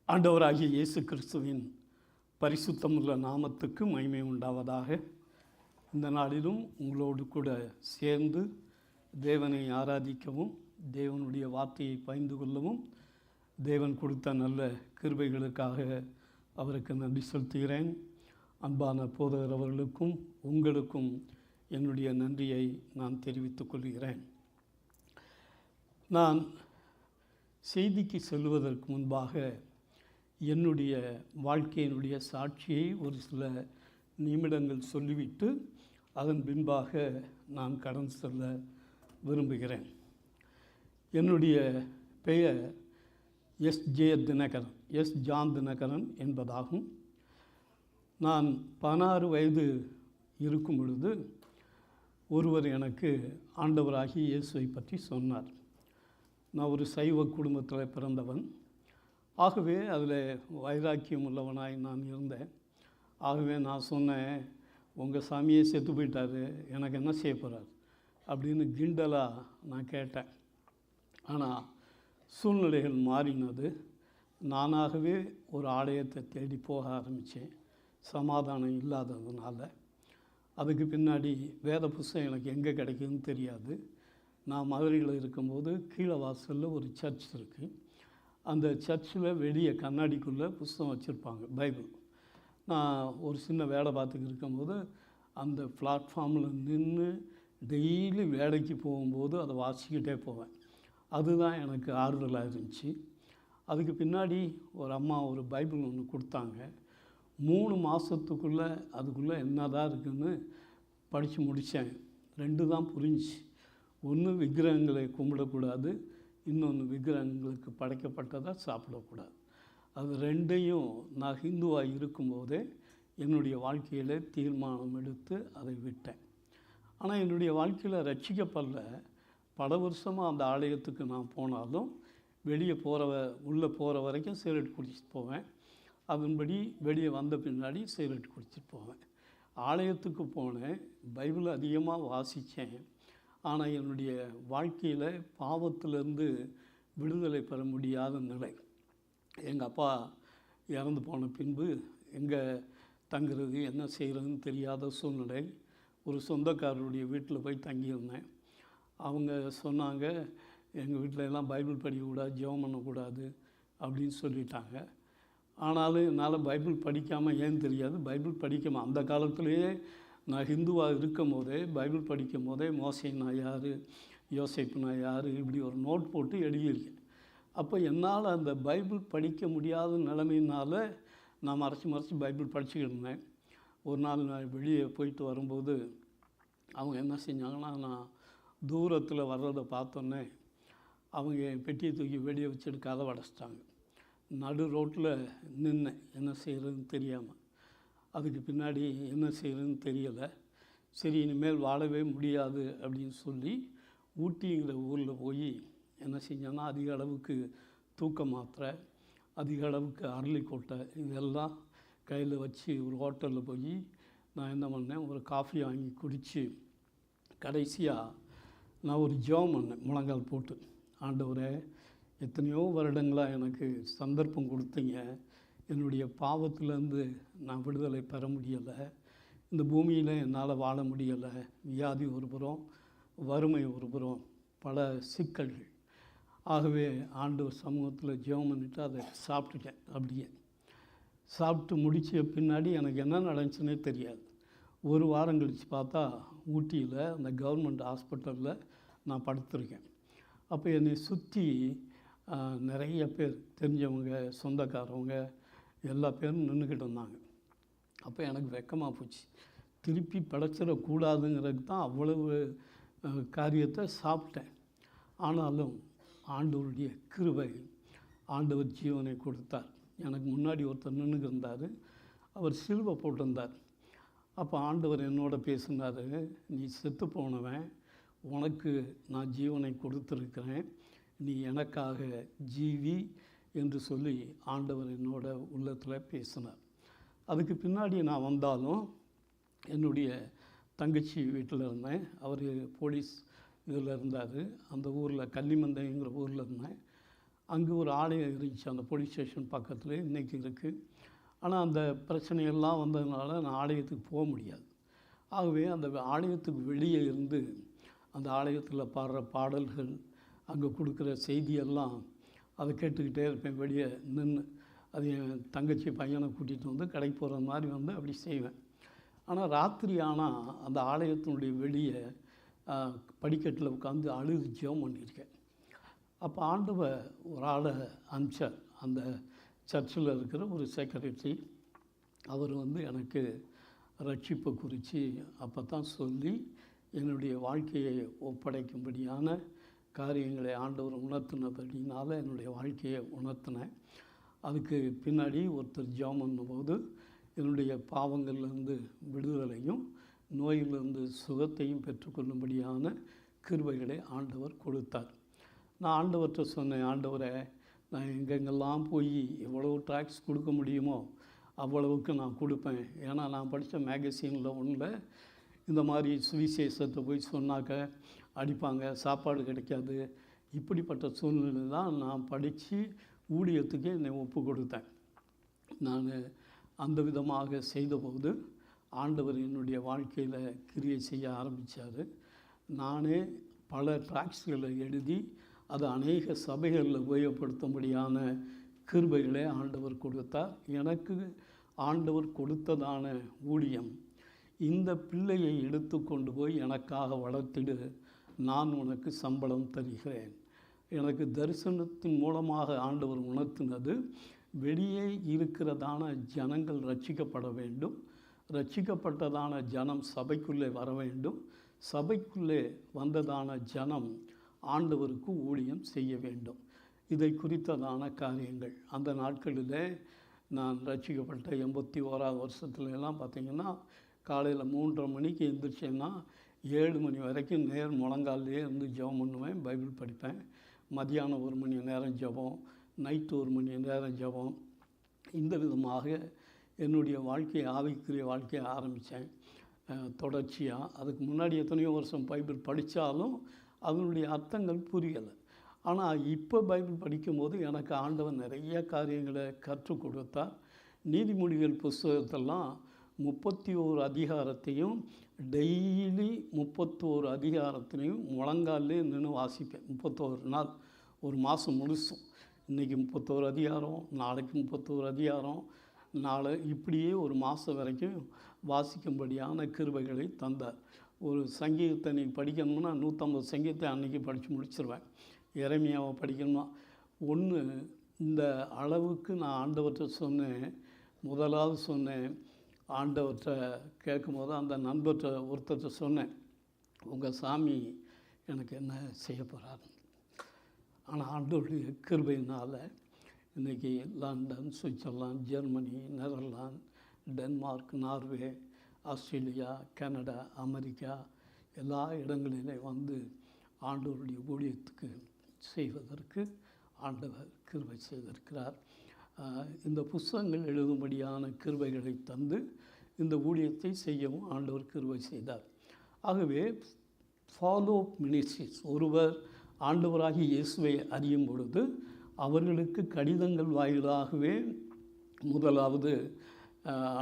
ஆண்டவராகிய இயேசு கிறிஸ்துவின் பரிசுத்தமுள்ள நாமத்துக்கு மகிமை உண்டாவதாக. இந்த நாளிலும் உங்களோடு கூட சேர்ந்து தேவனை ஆராதிக்கவும், தேவனுடைய வார்த்தையை பகிர்ந்து கொள்ளவும், தேவன் கொடுத்த நல்ல கிருபைகளுக்காக அவருக்கு நன்றி செலுத்துகிறேன். அன்பான போதகர் அவர்களுக்கும் உங்களுக்கும் என்னுடைய நன்றியை நான் தெரிவித்துக் கொள்கிறேன். நான் செய்திக்கு செல்வதற்கு முன்பாக என்னுடைய வாழ்க்கையினுடைய சாட்சியை ஒரு சில நிமிடங்கள் சொல்லிவிட்டு அதன் பின்பாக நான் கடந்து செல்ல விரும்புகிறேன். என்னுடைய பெயர் ஜான் தினகரன் என்பதாகும். நான் 16 வயது இருக்கும் பொழுது ஒருவர் எனக்கு ஆண்டவராகி இயேசுவை பற்றி சொன்னார். நான் ஒரு சைவ குடும்பத்தில் பிறந்தவன். ஆகவே அதில் வைராக்கியம் உள்ளவனாய் நான் இருந்தேன். ஆகவே நான் சொன்னேன், உங்கள் சாமியே செத்து போயிட்டார், எனக்கு என்ன செய்ய போகிறார் அப்படின்னு கிண்டலாக நான் கேட்டேன். ஆனால் சூழ்நிலைகள் மாறினது. நானாகவே ஒரு ஆலயத்தை தேடி போக ஆரம்பித்தேன், சமாதானம் இல்லாததுனால. அதுக்கு பின்னாடி வேத புஸ்தகம் எனக்கு எங்கே கிடைக்குதுன்னு தெரியாது. நான் மதுரையில் இருக்கும்போது கீழே வாசலில் ஒரு சர்ச் இருக்குது. அந்த சர்ச்சில் வெளியே கண்ணாடிக்குள்ளே புஸ்தகம் வச்சுருப்பாங்க, பைபிள். நான் ஒரு சின்ன வேலை பார்த்துக்கிட்டு இருக்கும்போது அந்த பிளாட்ஃபார்மில் நின்று டெய்லி வேலைக்கு போகும்போது அதை வாசிக்கிட்டே போவேன். அதுதான் எனக்கு ஆறுதலாக இருந்துச்சு. அதுக்கு பின்னாடி ஒரு அம்மா ஒரு பைபிள் ஒன்று கொடுத்தாங்க. 3 மாதத்துக்குள்ளே அதுக்குள்ளே என்ன தான் இருக்குதுன்னு படித்து முடித்தேன். 2 தான் புரிஞ்சிச்சு. ஒன்று, விக்கிரகங்களை கும்பிடக்கூடாது, இன்னொன்று விக்கிரகங்களுக்கு படைக்கப்பட்டதை சாப்பிடக்கூடாது. அது 2ஐயும் நான் ஹிந்துவாக இருக்கும்போதே என்னுடைய வாழ்க்கையில் தீர்மானம் எடுத்து அதை விட்டேன். ஆனால் என்னுடைய வாழ்க்கையில் ரட்சிக்கப்படல. பல வருஷமாக அந்த ஆலயத்துக்கு நான் போனாலும் வெளியே உள்ளே போகிற வரைக்கும் சிகரெட் குடிச்சிட்டு போவேன். அதன்படி வெளியே வந்த பின்னாடி சிகரெட் குடிச்சிட்டு போவேன். ஆலயத்துக்கு போனேன், பைபிள் அதிகமாக வாசித்தேன். ஆனால் என்னுடைய வாழ்க்கையில் பாவத்திலேருந்து விடுதலை பெற முடியாத நிலை. எங்கள் அப்பா இறந்து போன பின்பு எங்கே தங்குறது என்ன செய்கிறதுன்னு தெரியாத சூழ்நிலை. ஒரு சொந்தக்காரருடைய வீட்டில் போய் தங்கியிருந்தேன். அவங்க சொன்னாங்க, எங்கள் வீட்டில் எல்லாம் பைபிள் படிக்கக்கூடாது, ஜெபம் பண்ணக்கூடாது அப்படின்னு சொல்லிட்டாங்க. ஆனாலும் என்னால் பைபிள் படிக்காமல் ஏன் தெரியாது, பைபிள் படிக்காமல் அந்த காலத்திலேயே நான் ஹிந்துவாக இருக்கும் போதே பைபிள் படிக்கும் போதே மோசேனா யார், யோசேப்புனா யார், இப்படி ஒரு நோட் போட்டு எழுதியிருக்கேன். அப்போ என்னால் அந்த பைபிள் படிக்க முடியாத நிலைமையினால் நான் மறைச்சி பைபிள் படிச்சுக்கிட்டு இருந்தேன். ஒரு நாள் நான் வெளியே போயிட்டு வரும்போது அவங்க என்ன செஞ்சாங்கன்னா, நான் தூரத்தில் வர்றதை பார்த்தோன்னே அவங்க என் பெட்டியை தூக்கி வெளியே வச்சுட்டு கதவை அடைச்சிட்டாங்க. நடு ரோட்டில் நின்னேன், என்ன செய்கிறதுன்னு தெரியாமல். அதுக்கு பின்னாடி என்ன செய்கிறதுன்னு தெரியலை. சரி, இனிமேல் வாழவே முடியாது அப்படின்னு சொல்லி ஊட்டிங்கிற ஊரில் போய் என்ன செஞ்சேன்னா, அதிக அளவுக்கு தூக்க மாத்திரை, அதிக அளவுக்கு அரளிக்கொட்டை இதெல்லாம் கையில் வச்சு ஒரு ஹோட்டலில் போய் நான் என்ன பண்ணேன், ஒரு காஃபி வாங்கி குடித்து கடைசியாக நான் ஒரு ஜெபம் பண்ணேன் முழங்கால் போட்டு. ஆண்டவரே, எத்தனையோ வருடங்களாக எனக்கு சந்தர்ப்பம் கொடுத்தீங்க, என்னுடைய பாவத்திலேருந்து நான் விடுதலை பெற முடியலை, இந்த பூமியில் என்னால் வாழ முடியலை, வியாதி ஒரு புறம், வறுமை ஒரு புறம், பல சிக்கல்கள். ஆகவே ஆண்டவர் சமூகத்தில் ஜெபம் பண்ணிவிட்டு அதை சாப்பிட்டுட்டேன். அப்படியே சாப்பிட்டு முடித்த பின்னாடி எனக்கு என்ன நடந்துச்சுன்னே தெரியாது. ஒரு வாரம் கழித்து பார்த்தா ஊட்டியில் அந்த கவர்மெண்ட் ஹாஸ்பிட்டலில் நான் படுத்திருக்கேன். அப்போ என்னை சுற்றி நிறைய பேர், தெரிஞ்சவங்க, சொந்தக்காரவங்க எல்லா பேரும் நின்றுக்கிட்டு இருந்தாங்க. அப்போ எனக்கு வெக்கமாக போச்சு. திருப்பி படைச்சிடக்கூடாதுங்கிறதுக்கு தான் அவ்வளவு காரியத்தை சாப்பிட்டேன். ஆனாலும் ஆண்டவருடைய கிருபை, ஆண்டவர் ஜீவனை கொடுத்தார். எனக்கு முன்னாடி ஒருத்தர் நின்றுக்கு இருந்தார், அவர் சிலுவை போட்டிருந்தார். அப்போ ஆண்டவர் என்னோட பேசினார், நீ செத்து போனவன், உனக்கு நான் ஜீவனை கொடுத்துருக்கிறேன், நீ எனக்காக ஜீவி என்று சொல்லி ஆண்டவர் என்னோட உள்ளத்தில் பேசினார். அதுக்கு பின்னாடி நான் வந்தாலும் என்னுடைய தங்கச்சி வீட்டில் இருந்தேன். அவர் போலீஸ் இதில் இருந்தார். அந்த ஊரில் கன்னிமந்தைங்கிற ஊரில் இருந்தேன். அங்கே ஒரு ஆலயம் இருந்துச்சு அந்த போலீஸ் ஸ்டேஷன் பக்கத்தில், இன்றைக்கி இருக்குது. ஆனால் அந்த பிரச்சனையெல்லாம் வந்ததுனால நான் ஆலயத்துக்கு போக முடியாது. ஆகவே அந்த ஆலயத்துக்கு வெளியே இருந்து அந்த ஆலயத்தில் பாடுற பாடல்கள், அங்கே கொடுக்குற செய்தியெல்லாம் அதை கேட்டுக்கிட்டே இருப்பேன். வெளியே நின்று அது என் தங்கச்சி பையனை கூட்டிகிட்டு வந்து கடைக்கு போகிற மாதிரி வந்து அப்படி செய்வேன். ஆனால் ராத்திரி ஆனால் அந்த ஆலயத்தினுடைய வெளியே படிக்கட்டில் உட்காந்து அழுது ஜெபம் பண்ணியிருக்கேன். அப்போ ஆண்டவர் ஒரு ஆளை அனுப்பிச்சார். அந்த சர்ச்சில் இருக்கிற ஒரு செக்ரட்டரி, அவர் வந்து எனக்கு ரட்சிப்பை குறித்து அப்போ தான் சொல்லி என்னுடைய வாழ்க்கையை ஒப்படைக்கும்படியான காரியங்களை ஆண்டவர் உணர்த்தினபடினால என்னுடைய வாழ்க்கையை உணர்த்தினேன். அதுக்கு பின்னாடி ஒருத்தர் ஜெபம் பண்ணும்போது என்னுடைய பாவங்கள்லேருந்து விடுதலையும் நோயிலிருந்து சுகத்தையும் பெற்றுக்கொள்ளும்படியான கிருபைகளை ஆண்டவர் கொடுத்தார். நான் ஆண்டவர்கிட்ட சொன்னேன், ஆண்டவரை, நான் எங்கெங்கெல்லாம் போய் எவ்வளோ ட்ராக்ஸ் கொடுக்க முடியுமோ அவ்வளவுக்கு நான் கொடுப்பேன். ஏன்னா நான் படித்த மேகசினில் ஒன்றில் இந்த மாதிரி சுவிசேஷத்தை போய் சொன்னாக்க அடிப்பாங்க, சாப்பாடு கிடைக்காது, இப்படிப்பட்ட சூழ்நிலை தான் நான் படித்து ஊழியத்துக்கு என்னை ஒப்பு கொடுத்தேன். நான் அந்த விதமாக செய்தபோது ஆண்டவர் என்னுடைய வாழ்க்கையில் கிரியை செய்ய ஆரம்பித்தார். நானே பல ட்ராக்ஸ்களை எழுதி அது அநேக சபைகளில் உபயோகப்படுத்தும்படியான கிருபைகளை ஆண்டவர் கொடுத்தார். எனக்கு ஆண்டவர் கொடுத்ததான ஊழியம், இந்த பிள்ளையை எடுத்து கொண்டு போய் எனக்காக வளர்த்திடு, நான் உனக்கு சம்பளம் தருகிறேன். எனக்கு தரிசனத்தின் மூலமாக ஆண்டவர் உணர்த்தினது, வெளியே இருக்கிறதான ஜனங்கள் ரட்சிக்கப்பட வேண்டும், ரட்சிக்கப்பட்டதான ஜனம் சபைக்குள்ளே வர வேண்டும், சபைக்குள்ளே வந்ததான ஜனம் ஆண்டவருக்கு ஊழியம் செய்ய வேண்டும். இதை குறித்ததான காரியங்கள் அந்த நாட்களில் நான் ரட்சிக்கப்பட்ட 81வது வருஷத்துலலாம் பார்த்திங்கன்னா காலையில் 3:30 மணிக்கு எழுந்திரிச்சேன்னா 7 மணி வரைக்கும் முழங்காலே இருந்து ஜெபம் பண்ணுவேன், பைபிள் படிப்பேன். மதியானம் 1 மணி நேரம் ஜெபம், நைட்டு 1 மணி நேரம் ஜெபம். இந்த விதமாக என்னுடைய வாழ்க்கையை, ஆவிக்குரிய வாழ்க்கையை ஆரம்பித்தேன் தொடர்ச்சியாக. அதுக்கு முன்னாடி எத்தனையோ வருஷம் பைபிள் படித்தாலும் அதனுடைய அர்த்தங்கள் புரியலை. ஆனால் இப்போ பைபிள் படிக்கும்போது எனக்கு ஆண்டவன் நிறைய காரியங்களை கற்றுக் கொடுத்தார். நீதிமொழிகள் புஸ்தகத்தெல்லாம் 31 அதிகாரத்தையும் டெய்லி 31 அதிகாரத்திலையும் முழங்காலே நின்று வாசிப்பேன். 31 நாள், ஒரு மாதம் முழுசும். இன்றைக்கி 31 அதிகாரம், நாளைக்கு 31 அதிகாரம், நாளை இப்படியே ஒரு மாதம் வரைக்கும் வாசிக்கும்படியான கிருபைகளை தந்தார். ஒரு சங்கீதத்தை நீ படிக்கணும்னா 150 சங்கீதத்தை அன்றைக்கி படித்து முடிச்சிருவேன். எரேமியாவை படிக்கணுமா ஒன்று. இந்த அளவுக்கு நான் ஆண்டவர்கிட்ட சொன்னேன். முதலாவது சொன்னேன், ஆண்டவர்கிட்ட கேட்கும்போது அந்த நண்பர்கிட்ட ஒருத்தர்கிட்ட சொன்னேன், உங்கள் சாமி எனக்கு என்ன செய்ய போகிறாரு. ஆனால் ஆண்டவருடைய கிருபையினால் இன்றைக்கி London, Switzerland, Germany, Netherlands, Denmark, Norway, Australia, Canada, America எல்லா இடங்களிலே வந்து ஆண்டவருடைய ஊழியத்துக்கு செய்வதற்கு ஆண்டவர் கிருபை செய்திருக்கிறார். இந்த புஸ்தகங்கள் எழுதும்படியான கிருபைகளை தந்து இந்த ஊழியத்தை செய்யவும் ஆண்டவர் கிருபை செய்தார். ஆகவே ஃபாலோ மினிஸ்ட்ரிஸ், ஒருவர் ஆண்டவராகி இயேசுவை அறியும் பொழுது அவர்களுக்கு கடிதங்கள் வாயிலாகவே முதலாவது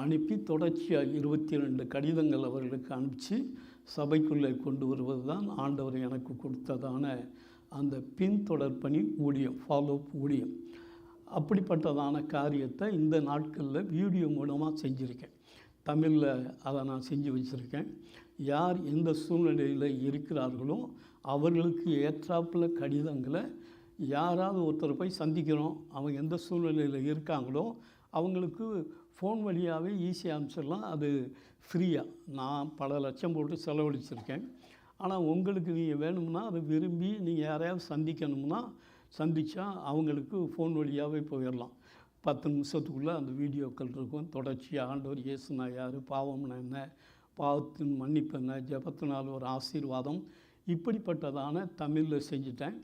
அனுப்பி தொடர்ச்சியாக 22 கடிதங்கள் அவர்களுக்கு அனுப்பிச்சு சபைக்குள்ளே கொண்டு வருவது தான் ஆண்டவர் எனக்கு கொடுத்ததான அந்த பின்தொடர் பணி ஊழியம், ஃபாலோஅப் ஊழியம். அப்படிப்பட்டதான காரியத்தை இந்த நாட்களில் வீடியோ மூலமாக செஞ்சுருக்கேன். தமிழில் அதை நான் செஞ்சு வச்சுருக்கேன். யார் எந்த சூழ்நிலையில் இருக்கிறார்களோ அவர்களுக்கு ஏற்றாப்பில் கடிதங்களை யாராவது ஒருத்தர் போய் சந்திக்கிறோம், அவங்க எந்த சூழ்நிலையில் இருக்காங்களோ அவங்களுக்கு ஃபோன் வழியாகவே ஈஸியாக அனுப்பிச்சிடலாம். அது ஃப்ரீயாக. நான் பல லட்சம் போட்டு செலவழிச்சிருக்கேன். ஆனால் உங்களுக்கு நீங்கள் வேணும்னா அதை விரும்பி நீங்கள் யாரையாவது சந்திக்கணும்னா சந்தித்தா அவங்களுக்கு ஃபோன் வழியாகவே போயிடலாம். 10 நிமிஷத்துக்குள்ளே அந்த வீடியோக்கள் இருக்கும். தொடர்ச்சியாக ஆண்டவர் இயேசுனா யார், பாவம்னா என்ன, பாவத்தின் மன்னிப்பு என்ன, ஜெபத்தினால் ஒரு ஆசீர்வாதம், இப்படிப்பட்டதான தமிழில் செஞ்சுட்டேன்.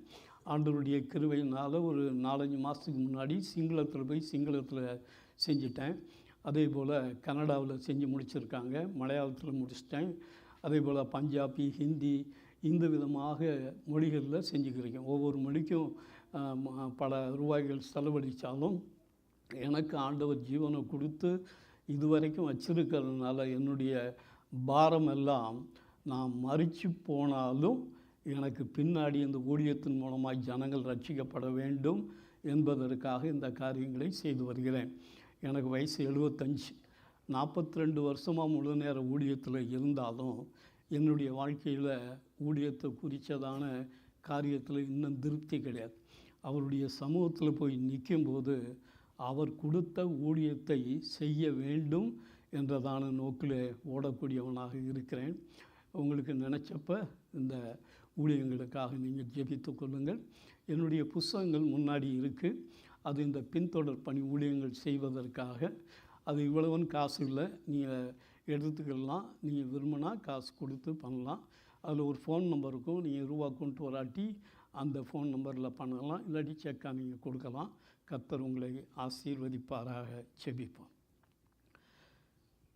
ஆண்டவருடைய கிருபையினால் ஒரு 4-5 மாதத்துக்கு முன்னாடி சிங்களத்தில் போய் சிங்களத்தில் செஞ்சிட்டேன். அதே போல் கன்னடாவில் செஞ்சு முடிச்சிருக்காங்க, மலையாளத்தில் முடிச்சிட்டேன். அதே போல் பஞ்சாபி, ஹிந்தி, இந்த விதமாக மொழிகளில் செஞ்சுக்கிறேன். ஒவ்வொரு மொழிக்கும் பல ரூபாய்கள் செலவழித்தாலும் எனக்கு ஆண்டவர் ஜீவனை கொடுத்து இதுவரைக்கும் வச்சிருக்கிறதுனால என்னுடைய பாரம் எல்லாம் நான் மறித்து போனாலும் எனக்கு பின்னாடி இந்த ஊழியத்தின் மூலமாக ஜனங்கள் ரட்சிக்கப்பட வேண்டும் என்பதற்காக இந்த காரியங்களை செய்து வருகிறேன். எனக்கு வயசு 75. 42 வருஷமாக முழு நேர ஊழியத்தில் இருந்தாலும் என்னுடைய வாழ்க்கையில் ஊழியத்தை குறித்ததான காரியத்தில் இன்னும் திருப்தி கிடையாது. அவருடைய சமூகத்தில் போய் நிற்கும்போது அவர் கொடுத்த ஊழியத்தை செய்ய வேண்டும் என்றதான நோக்கில் ஓடக்கூடியவனாக இருக்கிறேன். உங்களுக்கு நினச்சப்ப இந்த ஊழியங்களுக்காக நீங்கள் ஜெபித்து கொள்ளுங்கள். என்னுடைய புஸ்தகங்கள் முன்னாடி இருக்குது. அது இந்த பின்தொடர் பணி ஊழியங்கள் செய்வதற்காக. அது இவ்வளவுன்னு காசு இல்லை, நீங்கள் எடுத்துக்கலாம். நீங்கள் விரும்பினா காசு கொடுத்து பண்ணலாம். அதில் ஒரு ஃபோன் நம்பர் இருக்கும். நீங்கள் ரூபா கொண்டு வராட்டி அந்த ஃபோன் நம்பரில் பண்ணலாம், இல்லாட்டி செக்காக நீங்கள் கொடுக்கலாம். கர்த்தர் உங்களை ஆசீர்வதிப்பாராக. செபிப்போம்.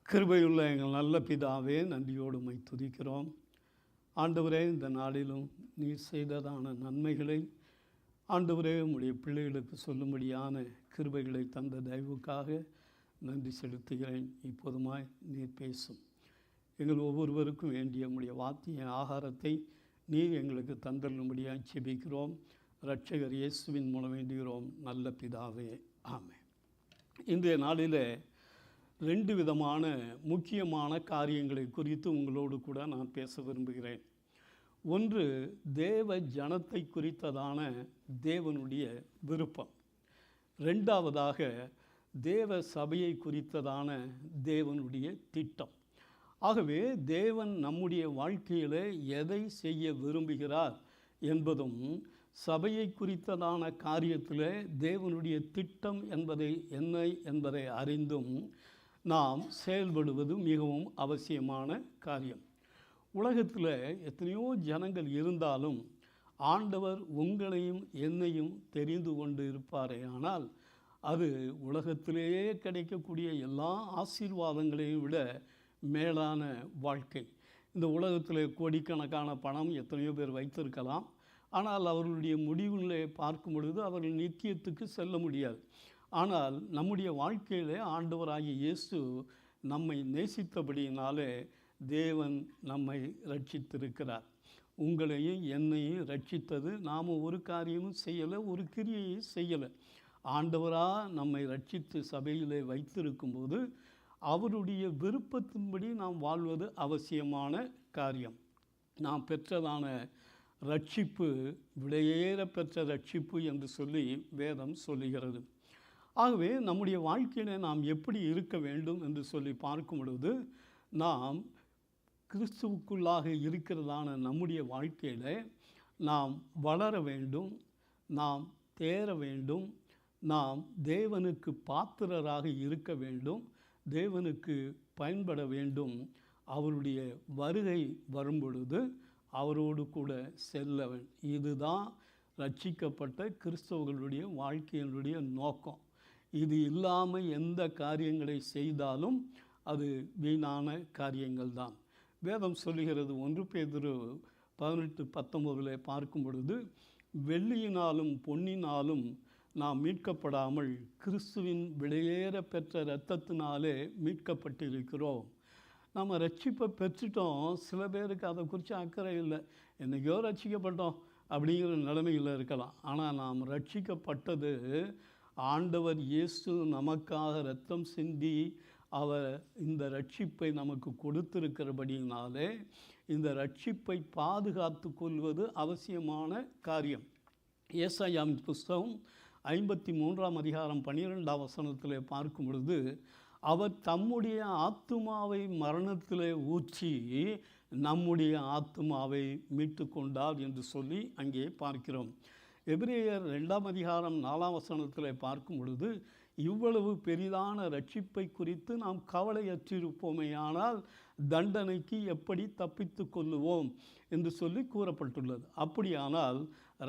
கிருபையுள்ள எங்கள் நல்ல பிதாவே, நன்றியோடு உம்மை துதிக்கிறோம். ஆண்டவரே, இந்த நாளிலும் நீர் செய்ததான நன்மைகளை ஆண்டவரே உம்முடைய பிள்ளைகளுக்கு சொல்லும்படியான கிருபைகளை தந்த தயவுக்காக நன்றி செலுத்துகிறேன். இப்போதுமாய் நீர் பேசும். எங்கள் ஒவ்வொருவருக்கும் வேண்டிய உம்முடைய வாத்திய ஆகாரத்தை நீர் எங்களுக்கு தந்தருளும்படியாக செபிக்கிறோம். இரட்சகர் இயேசுவின் மூலம் வேண்டுகிறோம் நல்ல பிதாவே, ஆமென். இன்றைய நாளில் 2 விதமான முக்கியமான காரியங்களை குறித்து உங்களோடு கூட நான் பேச விரும்புகிறேன். ஒன்று, தேவ ஜனத்தை குறித்ததான தேவனுடைய விருப்பம். 2வதாக தேவ சபையை குறித்ததான தேவனுடைய திட்டம். ஆகவே தேவன் நம்முடைய வாழ்க்கையில் எதை செய்ய விரும்புகிறார் என்பதும், சபையை குறித்ததான காரியத்தில் தேவனுடைய திட்டம் என்ன என்பதை அறிந்தும் நாம் செயல்படுவது மிகவும் அவசியமான காரியம். உலகத்தில் எத்தனையோ ஜனங்கள் இருந்தாலும் ஆண்டவர் உங்களையும் என்னையும் தெரிந்து கொண்டு இருப்பாரே ஆனால் அது உலகத்திலேயே கிடைக்கக்கூடிய எல்லா ஆசீர்வாதங்களையும் விட மேலான வாழ்க்கை. இந்த உலகத்தில் கோடிக்கணக்கான பணம் எத்தனையோ பேர் வைத்திருக்கலாம். ஆனால் அவர்களுடைய முடிவுகளை பார்க்கும் பொழுது அவர்கள் நித்தியத்துக்கு செல்ல முடியாது. ஆனால் நம்முடைய வாழ்க்கையிலே ஆண்டவராகிய இயேசு நம்மை நேசித்தபடியினாலே தேவன் நம்மை ரட்சித்திருக்கிறார். உங்களையும் என்னையும் ரட்சித்தது நாம் ஒரு காரியமும் செய்யலை, ஒரு கிரியையை செய்யலை. ஆண்டவராக நம்மை ரட்சித்து சபையிலே வைத்திருக்கும்போது அவருடைய விருப்பத்தின்படி நாம் வாழ்வது அவசியமான காரியம். நாம் பெற்றதான ரட்சிப்பு விலையேற பெற்ற ரட்சிப்பு என்று சொல்லி வேதம் சொல்லுகிறது. ஆகவே நம்முடைய வாழ்க்கையில் நாம் எப்படி இருக்க வேண்டும் என்று சொல்லி பார்க்கும் பொழுது, நாம் கிறிஸ்துவுக்குள்ளாக இருக்கிறதான நம்முடைய வாழ்க்கையில் நாம் வளர வேண்டும், நாம் தேர வேண்டும், நாம் தேவனுக்கு பாத்திரராக இருக்க வேண்டும், தேவனுக்கு பயன்பட வேண்டும். அவருடைய வருகை வரும்பொழுது அவரோடு கூட செல்ல வேண்டும். இதுதான் ரட்சிக்கப்பட்ட கிறிஸ்தவர்களுடைய வாழ்க்கையினுடைய நோக்கம். இது இல்லாமல் எந்த காரியங்களை செய்தாலும் அது வீணான காரியங்கள் தான். வேதம் சொல்லுகிறது, 1 பேதுரு 18:19 பார்க்கும் பொழுது, வெள்ளியினாலும் பொன்னினாலும் நாம் மீட்கப்படாமல் கிறிஸ்துவின் விலையேற பெற்ற இரத்தத்தினாலே மீட்கப்பட்டிருக்கிறோம். நம்ம ரட்சிப்பை பெற்றுட்டோம். சில பேருக்கு அதை குறித்து அக்கறை இல்லை. என்றைக்கோ ரட்சிக்கப்பட்டோம் அப்படிங்கிற நிலைமையில் இருக்கலாம். ஆனால் நாம் ரட்சிக்கப்பட்டது ஆண்டவர் இயேசு நமக்காக இரத்தம் சிந்தி அவர் இந்த ரட்சிப்பை நமக்கு கொடுத்திருக்கிறபடியினாலே இந்த ரட்சிப்பை பாதுகாத்து கொள்வது அவசியமான காரியம். ஏசாயாவின் புஸ்தகம் 53ஆம் அதிகாரம் 12ஆம் வசனத்தில் பார்க்கும் பொழுது, அவர் தம்முடைய ஆத்துமாவை மரணத்திலே ஊற்றி நம்முடைய ஆத்துமாவை மீட்டு கொண்டார் என்று சொல்லி அங்கே பார்க்கிறோம். எபிரேயர் 2ஆம் அதிகாரம் 4ஆம் வசனத்தில் பார்க்கும் பொழுது, இவ்வளவு பெரிதான ரட்சிப்பை குறித்து நாம் கவலையற்றிருப்போமேயானால் தண்டனைக்கு எப்படி தப்பித்து கொள்ளுவோம் என்று சொல்லி கூறப்பட்டுள்ளது. அப்படியானால்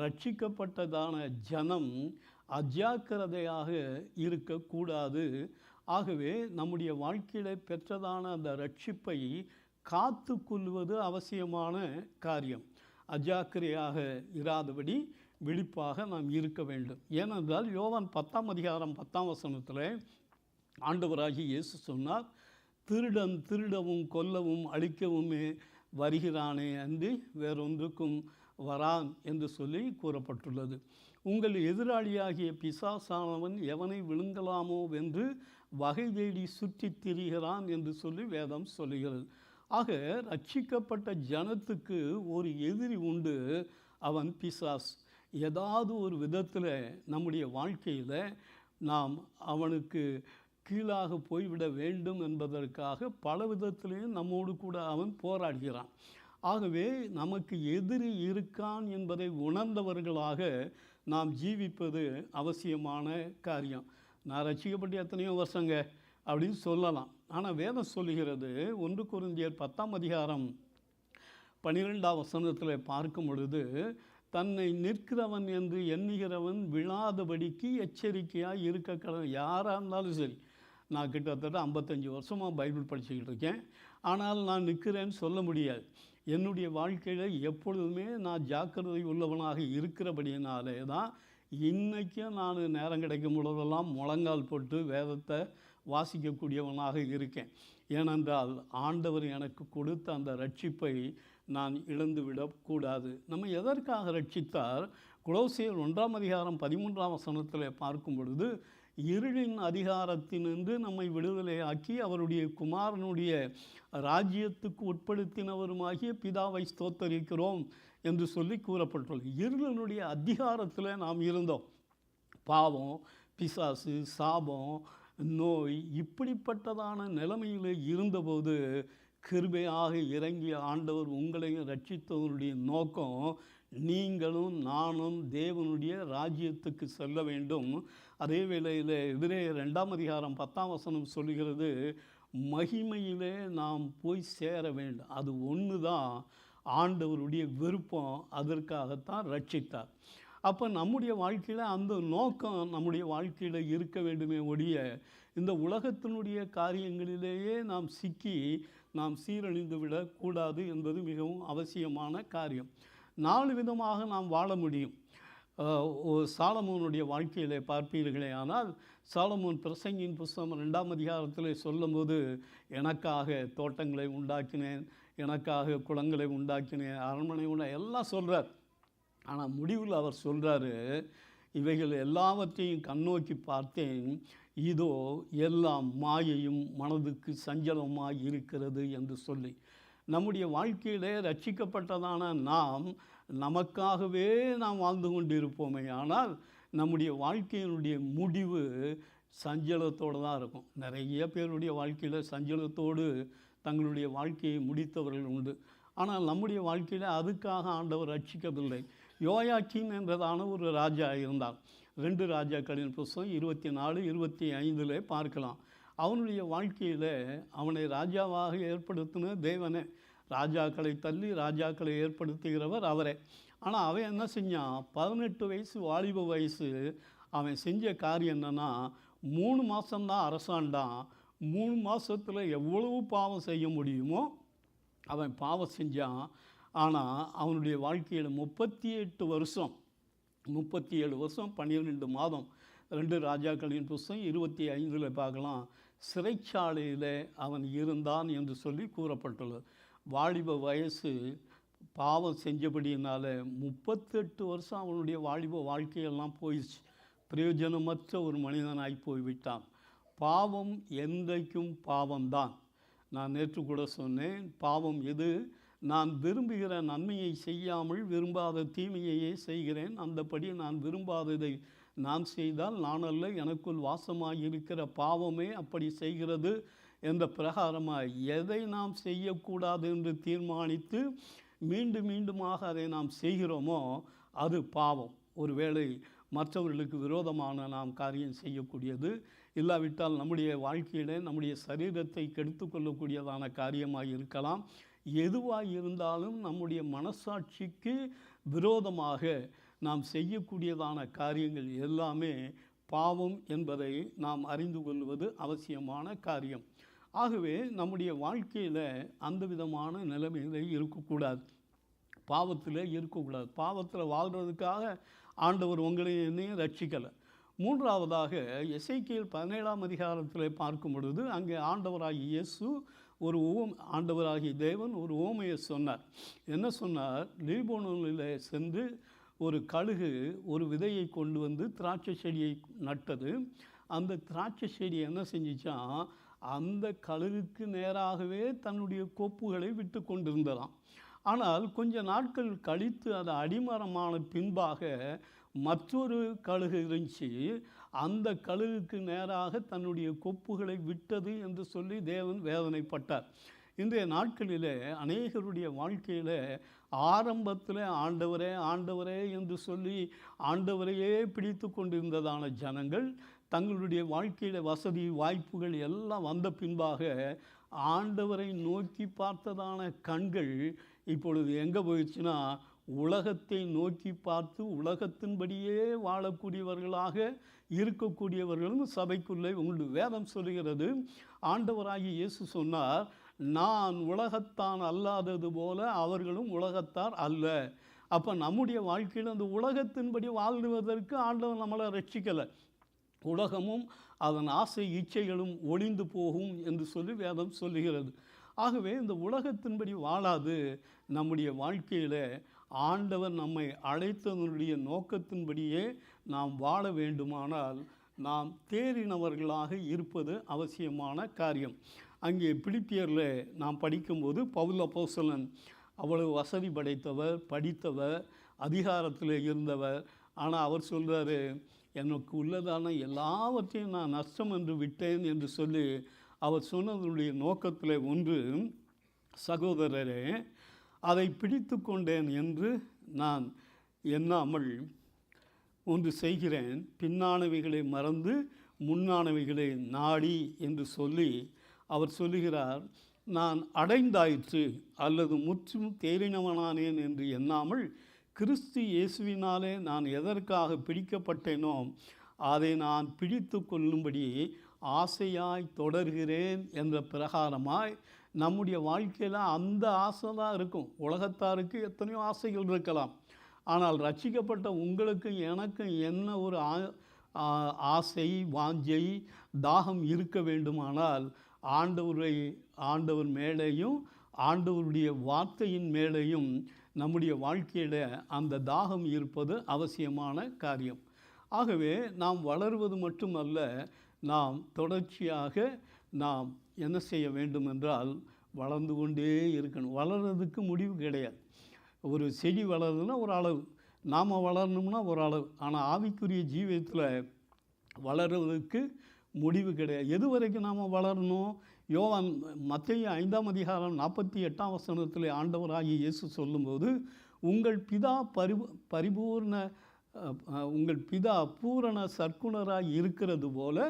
ரட்சிக்கப்பட்டதான ஜனம் அஜாக்கிரதையாக இருக்கக்கூடாது. ஆகவே நம்முடைய வாழ்க்கையில் பெற்றதான அந்த ரட்சிப்பை காத்து கொள்வது அவசியமான காரியம். அஜாக்கிரதையாக இராதபடி விழிப்பாக நாம் இருக்க வேண்டும். ஏனென்றால் யோவான் 10ஆம் அதிகாரம் 10ஆம் வசனத்தில் ஆண்டவராகிய இயேசு சொன்னார், திருடன் திருடவும் கொல்லவும் அழிக்கவுமே வருகிறானே அன்றி வேறொன்றுக்கும் வரான் என்று சொல்லி கூறப்பட்டுள்ளது. உங்கள் எதிராளியாகிய பிசாசானவன் எவனை விழுங்கலாமோ வென்று வகை தேடி சுற்றித் திரிகிறான் என்று சொல்லி வேதம் சொல்லுகிறது. ஆக ரட்சிக்கப்பட்ட ஜனத்துக்கு ஒரு எதிரி உண்டு, அவன் பிசாஸ். ஏதாவது ஒரு விதத்தில் நம்முடைய வாழ்க்கையில் நாம் அவனுக்கு கீழாக போய்விட வேண்டும் என்பதற்காக பல விதத்திலையும் நம்மோடு கூட அவன் போராடுகிறான். ஆகவே நமக்கு எதிரி இருக்கான் என்பதை உணர்ந்தவர்களாக நாம் ஜீவிப்பது அவசியமான காரியம். நான் ரட்சிக்கப்பட்டு எத்தனையோ வருஷங்க அப்படின்னு சொல்லலாம். ஆனால் வேதம் சொல்லுகிறது, 1 கொரிந்தியர் 10ஆம் அதிகாரம் 12ஆம் வசனத்தில் பார்க்கும் பொழுது, தன்னை நிற்கிறவன் என்று எண்ணுகிறவன் விழாதபடிக்கு எச்சரிக்கையாக இருக்க கடவுள். யாராக இருந்தாலும் சரி, நான் கிட்டத்தட்ட 55 வருஷமாக பைபிள் படிச்சுக்கிட்டு இருக்கேன். ஆனால் நான் நிற்கிறேன்னு சொல்ல முடியாது. என்னுடைய வாழ்க்கையில் எப்பொழுதுமே நான் ஜாக்கிரதை உள்ளவனாக இருக்கிறபடியினாலே தான் இன்றைக்கும் நான் நேரம் கிடைக்கும் பொழுதெல்லாம் முழங்கால் போட்டு வேதத்தை வாசிக்கக்கூடியவனாக இருக்கேன். ஏனென்றால் ஆண்டவர் எனக்கு கொடுத்த அந்த ரட்சிப்பை நான் இழந்து விடக்கூடாது. நம்ம எதற்காக ரட்சித்தார்? கொலோசியர் 1ஆம் அதிகாரம் 13ஆம் வசனத்தில் பார்க்கும் பொழுது, இருளின் அதிகாரத்தினின்று நம்மை விடுதலையாக்கி அவருடைய குமாரனுடைய ராஜ்யத்துக்கு உட்படுத்தினவருமாகிய பிதாவை ஸ்தோத்தரிக்கிறோம் என்று சொல்லி கூறப்பட்டுள்ளது. இருளினுடைய அதிகாரத்தில் நாம் இருந்தோம். பாவம், பிசாசு, சாபம், நோய் இப்படிப்பட்டதான நிலைமையில் இருந்தபோது கிருபையாக இறங்கிய ஆண்டவர் உங்களையும் ரட்சித்தவருடைய நோக்கம், நீங்களும் நானும் தேவனுடைய ராஜ்யத்துக்கு செல்ல வேண்டும். அதே வேளையில் எபிரேயர் 2ஆம் அதிகாரம் 10ஆம் வசனம் சொல்லுகிறது, மகிமையிலே நாம் போய் சேர வேண்டும். அது ஒன்று தான் ஆண்டவருடைய விருப்பம். அதற்காகத்தான் ரட்சித்தார். அப்போ நம்முடைய வாழ்க்கையில் அந்த நோக்கம் நம்முடைய வாழ்க்கையில் இருக்க வேண்டுமே ஒழிய இந்த உலகத்தினுடைய காரியங்களிலேயே நாம் சிக்கி நாம் சீரழிந்து விடக்கூடாது என்பது மிகவும் அவசியமான காரியம். 4 விதமாக நாம் வாழ முடியும். சாலமோனுடைய வாழ்க்கையில் பார்ப்பீர்களே ஆனால், சாலமோன் பிரசங்கியின் புஸ்தகம் 2ஆம் அதிகாரத்தில் சொல்லும்போது, எனக்காக தோட்டங்களை உண்டாக்கினேன், எனக்காக குளங்களை உண்டாக்கினேன், அரண்மனை எல்லாம் சொல்கிறார். ஆனால் முடிவில் அவர் சொல்கிறாரு, இவைகள் எல்லாவற்றையும் கண்ணோக்கி பார்த்தேன், இதோ எல்லாம் மாயையும் மனதுக்கு சஞ்சலமாக இருக்கிறது என்று சொல்லி. நம்முடைய வாழ்க்கையிலே ரட்சிக்கப்பட்டதான நாம் நமக்காகவே நாம் வாழ்ந்து கொண்டிருப்போமே, ஆனால் நம்முடைய வாழ்க்கையினுடைய முடிவு சஞ்சலத்தோடு தான் இருக்கும். நிறைய பேருடைய வாழ்க்கையில் சஞ்சலத்தோடு தங்களுடைய வாழ்க்கையை முடித்தவர்கள் உண்டு. ஆனால் நம்முடைய வாழ்க்கையில் அதுக்காக ஆண்டவர் ரட்சிக்கவில்லை. யோயாக்கீன் என்றதான ஒரு ராஜா இருந்தான். 2 ராஜாக்களின் புஸ்தகம் 24, 25 பார்க்கலாம். அவனுடைய வாழ்க்கையில் அவனை ராஜாவாக ஏற்படுத்தின தேவனே. ராஜாக்களை தள்ளி ராஜாக்களை ஏற்படுத்துகிறவர் அவரே. ஆனால் அவன் என்ன செஞ்சான்? 18 வயசு வாலிப வயசு. அவன் செஞ்ச காரியம் என்னென்னா, 3 மாதம்தான் அரசாண்டான். 3 மாதத்தில் எவ்வளவு பாவம் செய்ய முடியுமோ அவன் பாவம் செஞ்சான். ஆனால் அவனுடைய வாழ்க்கையில் 37 வருஷம் 12 மாதம் 2 ராஜாக்களின் புஸ்தகம் 25 பார்க்கலாம், சிறைச்சாலையில் அவன் இருந்தான் என்று சொல்லி கூறப்பட்டுள்ளது. வாலிப வயசு பாவம் செஞ்சபடியினால 38 வருஷம் அவனுடைய வாலிப வாழ்க்கையெல்லாம் போயிடுச்சு. பிரயோஜனமற்ற ஒரு மனிதனாய் போய்விட்டான். பாவம் என்றைக்கும் பாவம்தான். நான் நேற்று கூட சொன்னேன், பாவம் எது? நான் விரும்புகிற நன்மையை செய்யாமல் விரும்பாத தீமையையே செய்கிறேன். அந்தபடி நான் விரும்பாததை நான் செய்தால் நான் அல்ல, எனக்குள் வாசமாக இருக்கிற பாவமே அப்படி செய்கிறது என்ற பிரகாரமாக எதை நாம் செய்யக்கூடாது என்று தீர்மானித்து மீண்டும் மீண்டுமாக அதை நாம் செய்கிறோமோ அது பாவம். ஒருவேளை மற்றவர்களுக்கு விரோதமான நாம் காரியம் செய்யக்கூடியது, இல்லாவிட்டால் நம்முடைய வாழ்க்கையிலே நம்முடைய சரீரத்தை கெடுத்து கொள்ளக்கூடியதான காரியமாக இருக்கலாம். எதுவாக இருந்தாலும் நம்முடைய மனசாட்சிக்கு விரோதமாக நாம் செய்யக்கூடியதான காரியங்கள் எல்லாமே பாவம் என்பதை நாம் அறிந்து கொள்வது அவசியமான காரியம். ஆகவே நம்முடைய வாழ்க்கையில் அந்த விதமான நிலைமையில் இருக்கக்கூடாது, பாவத்தில் இருக்கக்கூடாது. பாவத்தில் வாழ்கிறதுக்காக ஆண்டவர் உங்களையும் என்னையும் ரட்சிக்கலை. மூன்றாவதாக எசேக்கியேல் 17ஆம் அதிகாரத்தில் பார்க்கும் பொழுது அங்கே ஆண்டவராகிய இயேசு ஆண்டவராகிய தேவன் ஒரு ஓமையை சொன்னார். என்ன சொன்னார்? லீபனோனில் சென்று ஒரு கழுகு ஒரு விதையை கொண்டு வந்து திராட்சை செடியை நட்டது. அந்த திராட்சை செடி என்ன செஞ்சிச்சான்? அந்த கழுகுக்கு நேராகவே தன்னுடைய கொப்புகளை விட்டு கொண்டிருந்ததாம். ஆனால் கொஞ்ச நாட்கள் கழித்து அது அடிமரமான பின்பாக மற்றொரு கழுகு இருந்துச்சு. அந்த கழுகுக்கு நேராக தன்னுடைய கொப்புகளை விட்டது என்று சொல்லி தேவன் வேதனைப்பட்டார். இன்றைய நாட்களில் அநேகருடைய வாழ்க்கையில் ஆரம்பத்தில் ஆண்டவரே ஆண்டவரே என்று சொல்லி ஆண்டவரையே பிடித்து கொண்டிருந்ததான ஜனங்கள் தங்களுடைய வாழ்க்கையில் வசதி வாய்ப்புகள் எல்லாம் வந்த பின்பாக ஆண்டவரை நோக்கி பார்த்ததான கண்கள் இப்பொழுது எங்கே போயிடுச்சுன்னா, உலகத்தை நோக்கி பார்த்து உலகத்தின்படியே வாழக்கூடியவர்களாக இருக்கக்கூடியவர்களும் சபைக்குள்ளே உண்டு. வேதம் சொல்லுகிறது, ஆண்டவராகிய இயேசு சொன்னார், நான் உலகத்தான் அல்லாதது போல அவர்களும் உலகத்தார் அல்ல. அப்போ நம்முடைய வாழ்க்கையில் அந்த உலகத்தின்படி வாழ்வதற்கு ஆண்டவர் நம்மளை ரட்சிக்கலை. உலகமும் அதன் ஆசை இச்சைகளும் ஒளிந்து போகும் என்று சொல்லி வேதம் சொல்லுகிறது. ஆகவே இந்த உலகத்தின்படி வாழாது நம்முடைய வாழ்க்கையில் ஆண்டவர் நம்மை அழைத்ததனுடைய நோக்கத்தின்படியே நாம் வாழ வேண்டுமானால் நாம் தேறினவர்களாக இருப்பது அவசியமான காரியம். அங்கே பிலிப்பியரில் நாம் படிக்கும்போது பவுல் அப்போஸ்தலன் அவ்வளவு வசதி படைத்தவர், படித்தவர், அதிகாரத்தில் இருந்தவர். ஆனால் அவர் சொல்கிறாரு, எனக்கு உள்ளதான எல்லாவற்றையும் நான் நஷ்டம் என்று விட்டேன் என்று சொல்லி அவர் சொன்னதனுடைய நோக்கத்தில் ஒன்று, சகோதரரே, அதை பிடித்து கொண்டேன் என்று நான் எண்ணாமல் ஒன்று செய்கிறேன், பின்னானவைகளை மறந்து முன்னானவைகளை நாடி என்று சொல்லி அவர் சொல்லுகிறார். நான் அடைந்தாயிற்று அல்லது முற்றும் தேறினவனானேன் என்று எண்ணாமல் கிறிஸ்து இயேசுவினாலே நான் எதற்காக பிடிக்கப்பட்டேனோ அதை நான் பிடித்து கொள்ளும்படி ஆசையாய் தொடர்கிறேன் என்ற பிரகாரமாய் நம்முடைய வாழ்க்கையில் அந்த ஆசை தான் இருக்கும். உலகத்தாருக்கு எத்தனையோ ஆசைகள் இருக்கலாம். ஆனால் ரட்சிக்கப்பட்ட உங்களுக்கு எனக்கும் என்ன ஒரு ஆசை, வாஞ்சை, தாகம் இருக்க வேண்டுமானால் ஆண்டவர் மேலேயும் ஆண்டவருடைய வார்த்தையின் மேலேயும் நம்முடைய வாழ்க்கையில் அந்த தாகம் இருப்பது அவசியமான காரியம். ஆகவே நாம் வளருவது மட்டுமல்ல, நாம் தொடர்ச்சியாக நாம் என்ன செய்ய வேண்டும் என்றால் வளர்ந்து கொண்டே இருக்கணும். வளர்கிறதுக்கு முடிவு கிடையாது. ஒரு செடி வளருதுன்னா ஒரு அளவு, நாம் வளரணும்னா ஒரு அளவு. ஆனால் ஆவிக்குரிய ஜீவியத்தில் வளர்கிறதுக்கு முடிவு கிடையாது. எது வரைக்கும் நாம் வளரணும்? யோவான் மத்தேயு 5ஆம் அதிகாரம் 48ஆம் வசனத்தில் ஆண்டவராகிய இயேசு சொல்லும்போது, உங்கள் பிதா பூரண சற்குணராய் இருக்கிறது போல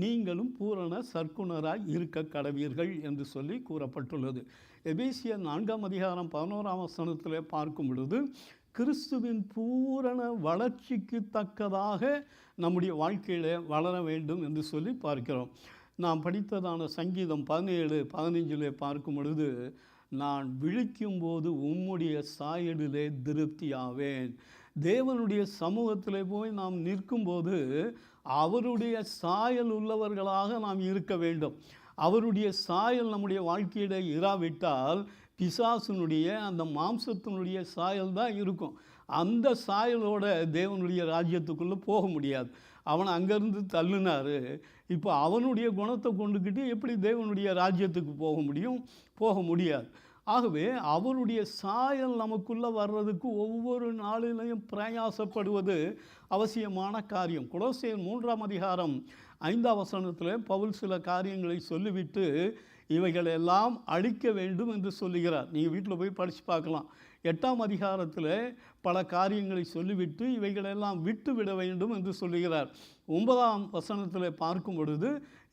நீங்களும் பூரண சற்குணராய் இருக்க கடவீர்கள் என்று சொல்லி கூறப்பட்டுள்ளது. எபேசியர் 4ஆம் அதிகாரம் 11ஆம் வசனத்தில் பார்க்கும் பொழுது, கிறிஸ்துவின் பூரண வளர்ச்சிக்கு தக்கதாக நம்முடைய வாழ்க்கையில் வளர வேண்டும் என்று சொல்லி பார்க்கிறோம். நாம் படித்ததான சங்கீதம் 17:15 பார்க்கும் பொழுது, நான் விழிக்கும்போது உம்முடைய சாயலிலே திருப்தியாவேன். தேவனுடைய சமூகத்தில் போய் நாம் நிற்கும்போது அவருடைய சாயல் உள்ளவர்களாக நாம் இருக்க வேண்டும். அவருடைய சாயல் நம்முடைய வாழ்க்கையிட இராவிட்டால் பிசாசுனுடைய அந்த மாம்சத்தினுடைய சாயல் தான் இருக்கும். அந்த சாயலோட தேவனுடைய ராஜ்யத்துக்குள்ளே போக முடியாது. அவனை அங்கேருந்து தள்ளினார். இப்போ அவனுடைய குணத்தை கொண்டுக்கிட்டு எப்படி தேவனுடைய ராஜ்யத்துக்கு போக முடியாது. ஆகவே அவருடைய சாயல் நமக்குள்ளே வர்றதுக்கு ஒவ்வொரு நாளிலையும் பிரயாசப்படுவது அவசியமான காரியம். கொலோசியர் 3ஆம் அதிகாரம் 5ஆம் வசனத்தில் பவுல் சில காரியங்களை சொல்லிவிட்டு இவைகளெல்லாம் அழிக்க வேண்டும் என்று சொல்லுகிறார். நீங்கள் வீட்டில் போய் படித்து பார்க்கலாம். 8ஆம் அதிகாரத்தில் பல காரியங்களை சொல்லிவிட்டு இவைகளெல்லாம் விட்டு விட வேண்டும் என்று சொல்லுகிறார். 9ஆம் வசனத்தில் பார்க்கும் பொழுது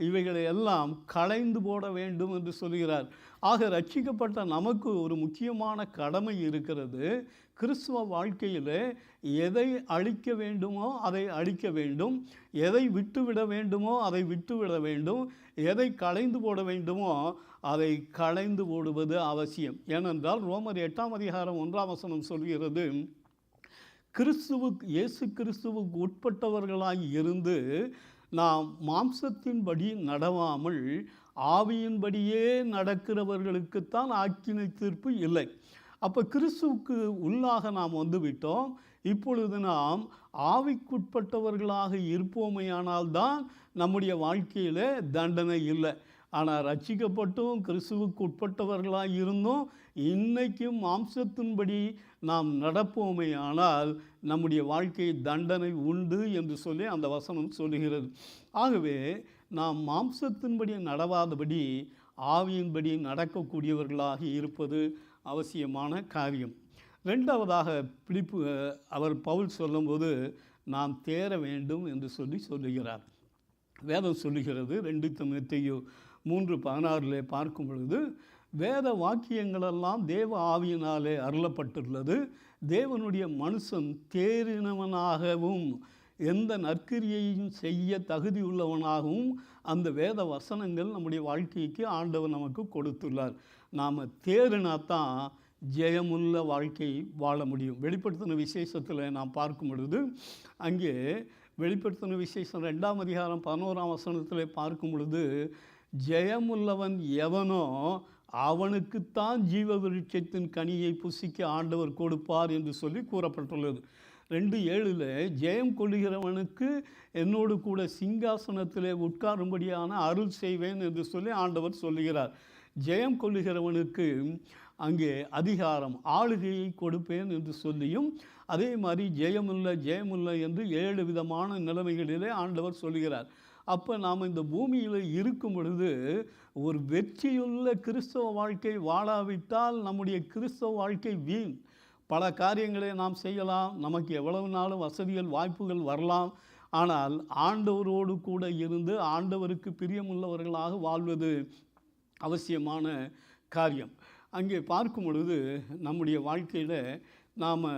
இவைகளை எல்லாம் களைந்து போட வேண்டும் என்று சொல்லுகிறார். ஆக ரட்சிக்கப்பட்ட நமக்கு ஒரு முக்கியமான கடமை இருக்கிறது. கிறிஸ்துவ வாழ்க்கையில் எதை அழிக்க வேண்டுமோ அதை அழிக்க வேண்டும், எதை விட்டுவிட வேண்டுமோ அதை விட்டுவிட வேண்டும், எதை களைந்து போட வேண்டுமோ அதை களைந்து போடுவது அவசியம். ஏனென்றால் ரோமர் 8ஆம் அதிகாரம் 1ஆம் வசனம் சொல்கிறது, இயேசு கிறிஸ்துவுக்கு உட்பட்டவர்களாய் இருந்து நாம் மாம்சத்தின்படி நடவாமல் ஆவியின்படியே நடக்கிறவர்களுக்குத்தான் ஆக்கினை தீர்ப்பு இல்லை. அப்போ கிறிஸ்துவுக்கு உள்ளாக நாம் வந்து விட்டோம். இப்பொழுது நாம் ஆவிக்குட்பட்டவர்களாக இருப்போமையானால் தான் நம்முடைய வாழ்க்கையில் தண்டனை இல்லை. ஆனால் ரட்சிக்கப்பட்டும் கிறிஸ்துவுக்கு உட்பட்டவர்களாக இருந்தும் இன்றைக்கும் மாம்சத்தின்படி நாம் நடப்போமே ஆனால் நம்முடைய வாழ்க்கை தண்டனை உண்டு என்று சொல்லி அந்த வசனம் சொல்லுகிறது. ஆகவே நாம் மாம்சத்தின்படி நடவாதபடி ஆவியின்படி நடக்கக்கூடியவர்களாக இருப்பது அவசியமான காரியம். ரெண்டாவதாக அவர் பவுல் சொல்லும்போது நாம் தேற வேண்டும் என்று சொல்லுகிறார். வேதம் சொல்லுகிறது 2 தீமோத்தேயு 3:16 பார்க்கும் பொழுது, வேத வாக்கியங்களெல்லாம் தேவ ஆவியினாலே அருளப்பட்டுள்ளது. தேவனுடைய மனுஷன் தேறினவனாகவும் எந்த நற்கிரியையும் செய்ய தகுதியுள்ளவனாகவும் அந்த வேத வசனங்கள் நம்முடைய வாழ்க்கைக்கு ஆண்டவர் நமக்கு கொடுத்துள்ளார். நாம் தேறினாத்தான் ஜெயமுள்ள வாழ்க்கை வாழ முடியும். வெளிப்படுத்தின விசேஷத்தில் நாம் பார்க்கும் பொழுது, அங்கே வெளிப்படுத்தின விசேஷம் 2ஆம் அதிகாரம் 11ஆம் வசனத்தில் பார்க்கும் பொழுது, ஜெயமுள்ளவன் எவனோ அவனுக்குத்தான் ஜீவ விருட்சத்தின் கனியை புசிக்க ஆண்டவர் கொடுப்பார் என்று சொல்லி கூறப்பட்டுள்ளது. 2:7 ஜெயம் கொள்ளுகிறவனுக்கு என்னோடு கூட சிங்காசனத்திலே உட்காரும்படியான அருள் செய்வேன் என்று சொல்லி ஆண்டவர் சொல்லுகிறார். ஜெயம் கொள்ளுகிறவனுக்கு அங்கே அதிகாரம் ஆளுகையை கொடுப்பேன் என்று சொல்லியும், அதே மாதிரி ஜெயமுள்ள என்று 7 விதமான நிலைமைகளிலே ஆண்டவர் சொல்கிறார். அப்போ நாம் இந்த பூமியில் இருக்கும் பொழுது ஒரு வெற்றியுள்ள கிறிஸ்தவ வாழ்க்கை வாழாவிட்டால் நம்முடைய கிறிஸ்தவ வாழ்க்கை வீண். பல காரியங்களை நாம் செய்யலாம், நமக்கு எவ்வளவு நாளும் வசதிகள் வாய்ப்புகள் வரலாம். ஆனால் ஆண்டவரோடு கூட இருந்து ஆண்டவருக்கு பிரியமுள்ளவர்களாக வாழ்வது அவசியமான காரியம். அங்கே பார்க்கும் பொழுது நம்முடைய வாழ்க்கையில் நாம்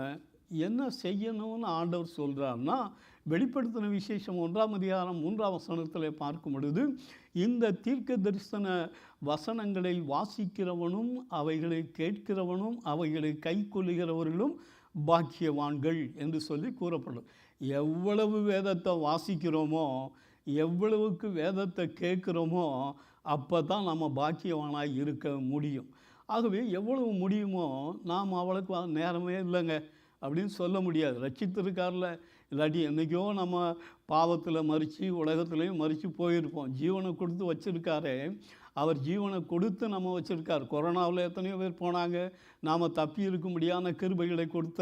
என்ன செய்யணும்னு ஆண்டவர் சொல்கிறார்னா, வெளிப்படுத்தின விசேஷம் 1ஆம் அதிகாரம் 3ஆம் வசனத்தில் பார்க்கும் பொழுது, இந்த தீர்க்க தரிசன வசனங்களை வாசிக்கிறவனும் அவைகளை கேட்கிறவனும் அவைகளை கை கொள்ளுகிறவர்களும் பாக்கியவான்கள் என்று சொல்லி கூறப்படும். எவ்வளவு வேதத்தை வாசிக்கிறோமோ, எவ்வளவுக்கு வேதத்தை கேட்குறோமோ, அப்போ தான் நம்ம பாக்கியவானாக இருக்க முடியும். ஆகவே எவ்வளவு முடியுமோ, நாம் அவளுக்கு நேரமே இல்லைங்க அப்படின்னு சொல்ல முடியாது. ரட்சித்திருக்காரில், இல்லாட்டி என்றைக்கோ நம்ம பாவத்தில் மறித்து உலகத்துலேயும் மறித்து போயிருப்போம். ஜீவனை கொடுத்து வச்சுருக்காரு, அவர் ஜீவனை கொடுத்து நம்ம வச்சுருக்கார். கொரோனாவில் எத்தனையோ பேர் போனாங்க, நாம் தப்பி இருக்க முடியாத கிருபைகளை கொடுத்த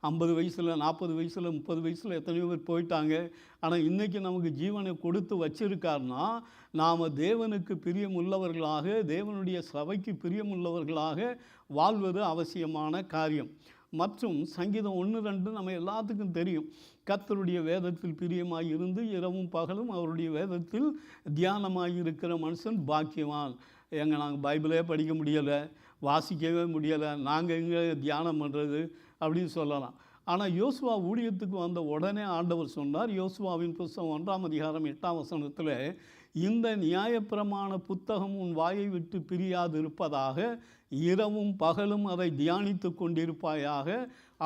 50 வயசில் 40 வயசில் 30 வயசில் எத்தனையோ பேர் போயிட்டாங்க. ஆனால் இன்றைக்கி நமக்கு ஜீவனை கொடுத்து வச்சுருக்காருன்னா நாம் தேவனுக்கு பிரியமுள்ளவர்களாக, தேவனுடைய சபைக்கு பிரியமுள்ளவர்களாக வாழ்வது அவசியமான காரியம். மற்றும் சங்கீதம் 1:2 நம்ம எல்லாத்துக்கும் தெரியும். கர்த்தருடைய வேதத்தில் பிரியமாய் இருந்து இரவும் பகலும் அவருடைய வேதத்தில் தியானமாக இருக்கிற மனுஷன் பாக்கியவான். நாங்கள் பைபிளே படிக்க முடியலை, வாசிக்கவே முடியலை, நாங்கள் எங்கே தியானம் பண்ணுறது அப்படின்னு சொல்லலாம். ஆனால் யோசுவா ஊழியத்துக்கு வந்த உடனே ஆண்டவர் சொன்னார், யோசுவாவின் புத்தகம் 1ஆம் அதிகாரம் 8ஆம் வசனத்தில், இந்த நியாயப்பிரமாண புத்தகம் உன் வாயை விட்டு பிரியாது இருப்பதாக, இரவும் பகலும் அதை தியானித்து கொண்டிருப்பாயாக,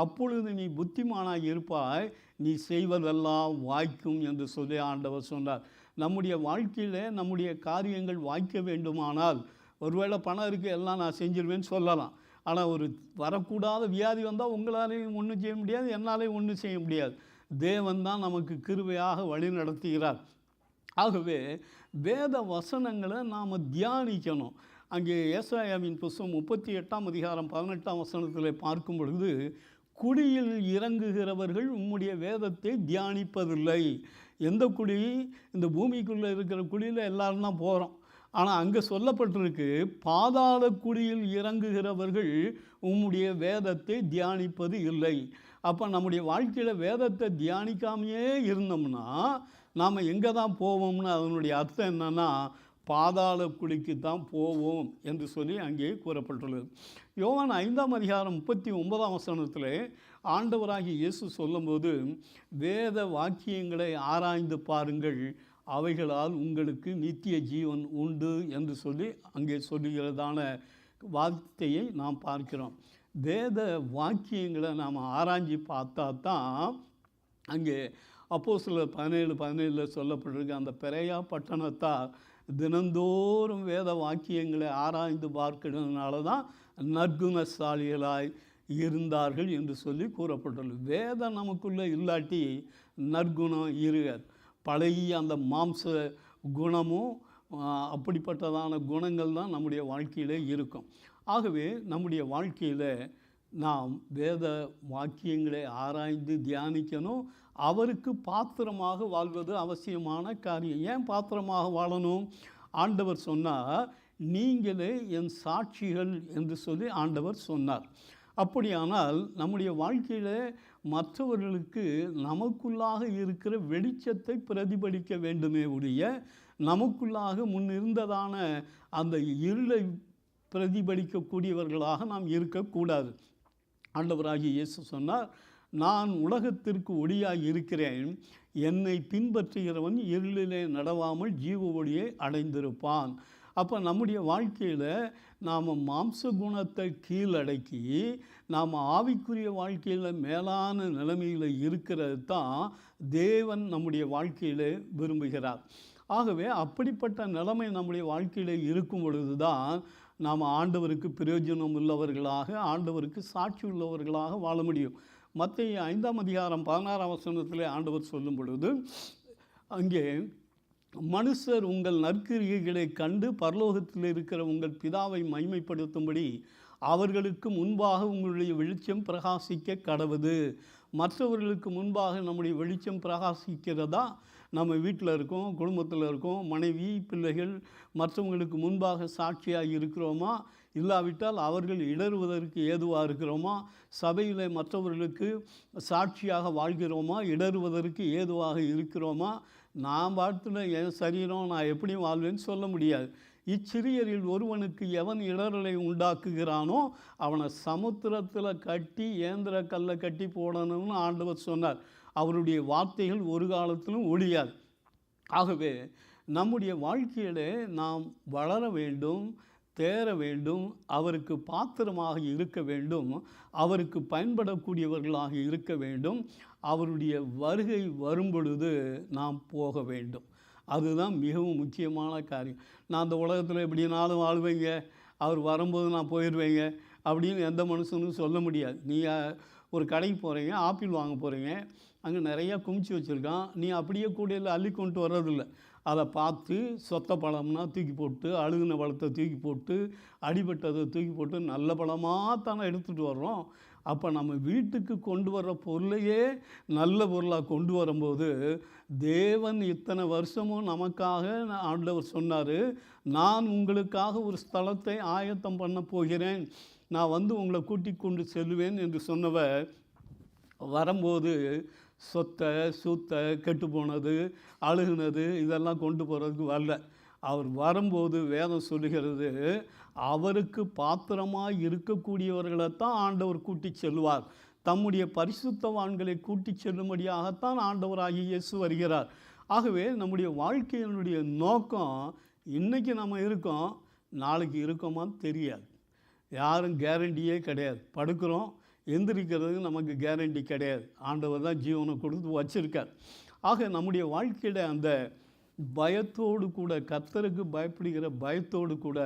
அப்பொழுது நீ புத்திமானாக இருப்பாய், நீ செய்வதெல்லாம் வாய்க்கும் என்று சொல்லி ஆண்டவர் சொன்னார். நம்முடைய வாழ்க்கையில் நம்முடைய காரியங்கள் வாய்க்க வேண்டுமானால், ஒருவேளை பணம் இருக்குது எல்லாம் நான் செஞ்சிருவேன்னு சொல்லலாம். ஆனால் ஒரு வரக்கூடாத வியாதி வந்தால் உங்களாலேயும் ஒன்றும் செய்ய முடியாது, என்னாலேயும் ஒன்றும் செய்ய முடியாது. தேவன் தான் நமக்கு கிருபையாக வழி நடத்துகிறார். ஆகவே வேத வசனங்களை நாம் தியானிக்கணும். அங்கே ஏசாயாவின் புத்தகம் 38ஆம் அதிகாரம் 18ஆம் வசனத்தில் பார்க்கும் பொழுது, குழியில் இறங்குகிறவர்கள் உம்முடைய வேதத்தை தியானிப்பதில்லை. எந்த குழி? இந்த பூமிக்குள்ளே இருக்கிற குழியில் எல்லாரும் தான் போகிறோம். ஆனால் அங்கே சொல்லப்பட்டிருக்கு, பாதாள குழியில் இறங்குகிறவர்கள் உம்முடைய வேதத்தை தியானிப்பது இல்லை. அப்போ நம்முடைய வாழ்க்கையில் வேதத்தை தியானிக்காமையே இருந்தோம்னா நாம் எங்கே தான் போவோம்னு அதனுடைய அர்த்தம் என்னென்னா, பாதாள குழிக்கு தான் போவோம் என்று சொல்லி அங்கே கூறப்பட்டுள்ளது. யோவான் 5ஆம் அதிகாரம் 39ஆம் வசனத்தில் ஆண்டவராகிய இயேசு சொல்லும்போது, வேத வாக்கியங்களை ஆராய்ந்து பாருங்கள், அவைகளால் உங்களுக்கு நித்திய ஜீவன் உண்டு என்று சொல்லி அங்கே சொல்லுகிறதான வார்த்தையை நாம் பார்க்கிறோம். வேத வாக்கியங்களை நாம் ஆராய்ச்சி பார்த்தா தான் அங்கே அப்போஸ்தலர் 17:17 சொல்லப்பட்டிருக்கு, அந்த பெரையா பட்டணத்தார் தினந்தோறும் வேத வாக்கியங்களை ஆராய்ந்து பார்க்கிறதுனால தான் நற்குணசாலிகளாய் இருந்தார்கள் என்று சொல்லி கூறப்பட்டுள்ளது. வேதம் நமக்குள்ளே இல்லாட்டி நற்குணம் இருக்காது. பழகிய அந்த மாம்ச குணமும் அப்படிப்பட்டதான குணங்கள் தான் நம்முடைய வாழ்க்கையில் இருக்கும். ஆகவே நம்முடைய வாழ்க்கையில் நாம் வேத வாக்கியங்களை ஆராய்ந்து தியானிக்கணும். அவருக்கு பாத்திரமாக வாழ்வது அவசியமான காரியம். ஏன் பாத்திரமாக வாழணும்? ஆண்டவர் சொன்னார், நீங்களே என் சாட்சிகள் என்று சொல்லி ஆண்டவர் சொன்னார். அப்படியானால் நம்முடைய வாழ்க்கையில் மற்றவர்களுக்கு நமக்குள்ளாக இருக்கிற வெளிச்சத்தை பிரதிபலிக்க வேண்டுமே ஒழிய நமக்குள்ளாக முன்னிருந்ததான அந்த இருளை பிரதிபலிக்கக்கூடியவர்களாக நாம் இருக்கக்கூடாது. ஆண்டவராகிய இயேசு சொன்னார், நான் உலகத்திற்கு ஒளியாய் இருக்கிறேன், என்னை பின்பற்றுகிறவன் இருளிலே நடவாமல் ஜீவ ஒளியை அடைந்திருப்பான். அப்போ நம்முடைய வாழ்க்கையில் நாம் மாம்ச குணத்தை கீழடக்கி நாம் ஆவிக்குரிய வாழ்க்கையில் மேலான நிலைமையில் இருக்கிறது தான் தேவன் நம்முடைய வாழ்க்கையில் விரும்புகிறார். ஆகவே அப்படிப்பட்ட நிலைமை நம்முடைய வாழ்க்கையில் இருக்கும் பொழுது தான் நாம் ஆண்டவருக்கு பிரயோஜனம் உள்ளவர்களாக, ஆண்டவருக்கு சாட்சி உள்ளவர்களாக வாழ முடியும். மத்தேயு 5:16 ஆண்டவர் சொல்லும் பொழுது, அங்கே மனுஷர் உங்கள் நற்கிரியைகளை கண்டு பரலோகத்தில் இருக்கிற உங்கள் பிதாவை மகிமைப்படுத்தும்படி அவர்களுக்கு முன்பாக உங்களுடைய வெளிச்சம் பிரகாசிக்க கடவுது. மற்றவர்களுக்கு முன்பாக நம்முடைய வெளிச்சம் பிரகாசிக்கிறதா? நம்ம வீட்டில் இருக்கோம், குடும்பத்தில் இருக்கோம், மனைவி பிள்ளைகள் மற்றவங்களுக்கு முன்பாக சாட்சியாக இருக்கிறோமா? இல்லாவிட்டால் அவர்கள் இடறுவதற்கு ஏதுவாக இருக்கிறோமா? சபையில் மற்றவர்களுக்கு சாட்சியாக வாழ்கிறோமா? இடறுவதற்கு ஏதுவாக இருக்கிறோமா? நான் பார்த்துன என் சரீரம் நான் எப்படி வாழ்வேன்னு சொல்ல முடியாது. இச்சிறியரில் ஒருவனுக்கு எவன் இடரலை உண்டாக்குகிறானோ அவனை சமுத்திரத்தில் கட்டி ஏந்திர கல்லை கட்டி போடணும்னு ஆண்டவர் சொன்னார். அவருடைய வார்த்தைகள் ஒரு காலத்திலும் ஒழியாது. ஆகவே நம்முடைய வாழ்க்கையிலே நாம் வளர வேண்டும், தேர வேண்டும், அவருக்கு பாத்திரமாக இருக்க வேண்டும், அவருக்கு பயன்படக்கூடியவர்களாக இருக்க வேண்டும். அவருடைய வருகை வரும்பொழுது நாம் போக வேண்டும். அதுதான் மிகவும் முக்கியமான காரியம். நான் அந்த உலகத்தில் எப்படினாலும் வாழ்வேங்க, அவர் வரும்போது நான் போயிடுவேங்க அப்படின்னு எந்த மனுஷனும் சொல்ல முடியாது. நீ ஒரு கடைக்கு போகிறீங்க, ஆப்பிள் வாங்க போகிறீங்க, அங்கே நிறையா குமிச்சு வச்சுருக்கான், நீ அப்படியே கூடையில் அள்ளி கொண்டு வர்றதில்லை. அதை பார்த்து சொத்த பழம்னா தூக்கி போட்டு, அழுகுன பழத்தை தூக்கி போட்டு, அடிபட்டதை தூக்கி போட்டு நல்ல பழமாக தானே எடுத்துகிட்டு வர்றோம். அப்போ நம்ம வீட்டுக்கு கொண்டு வர்ற பொருளையே நல்ல பொருளாக கொண்டு வரும்போது, தேவன் இத்தனை வருஷமும் நமக்காக ஆண்டவர் சொன்னார், நான் உங்களுக்காக ஒரு ஸ்தலத்தை ஆயத்தம் பண்ண போகிறேன், நான் வந்து உங்களை கூட்டிக் கொண்டு செல்வேன் என்று சொன்னவர் வரும்போது சொத்தை சூத்தை கெட்டு போனது அழுகுனது இதெல்லாம் கொண்டு போகிறதுக்கு வரல. அவர் வரும்போது வேதம் சொல்லுகிறது, அவருக்கு பாத்திரமாக இருக்கக்கூடியவர்களைத்தான் ஆண்டவர் கூட்டி செல்வார். தம்முடைய பரிசுத்தவான்களை கூட்டி செல்லும்படியாகத்தான் ஆண்டவராகிய இயேசு வருகிறார். ஆகவே நம்முடைய வாழ்க்கையினுடைய நோக்கம், இன்றைக்கி நம்ம இருக்கோம், நாளைக்கு இருக்கோமான்னு தெரியாது. யாரும் கேரண்டியே கிடையாது. படுக்கிறோம், எந்திரிக்கிறதுக்கு நமக்கு கேரண்டி கிடையாது. ஆண்டவர் தான் ஜீவனை கொடுத்து வச்சிருக்கார். ஆக நம்முடைய வாழ்க்கையில் அந்த பயத்தோடு கூட, கர்த்தருக்கு பயப்படுகிற பயத்தோடு கூட,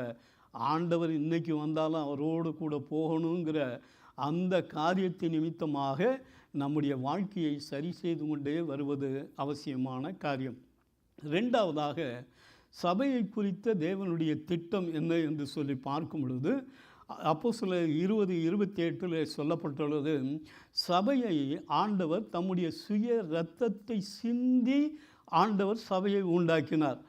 ஆண்டவர் இன்றைக்கி வந்தாலும் அவரோடு கூட போகணுங்கிற அந்த காரியத்தின் நிமித்தமாக நம்முடைய வாழ்க்கையை சரி செய்து கொண்டே வருவது அவசியமான காரியம். ரெண்டாவதாக, சபையை குறித்த தேவனுடைய திட்டம் என்ன என்று சொல்லி பார்க்கும் பொழுது, அப்போஸ்தலர் 20:28 சொல்லப்பட்டுள்ளது, சபையை ஆண்டவர் தம்முடைய சுய இரத்தத்தை சிந்தி ஆண்டவர் சபையை உண்டாக்கினார்.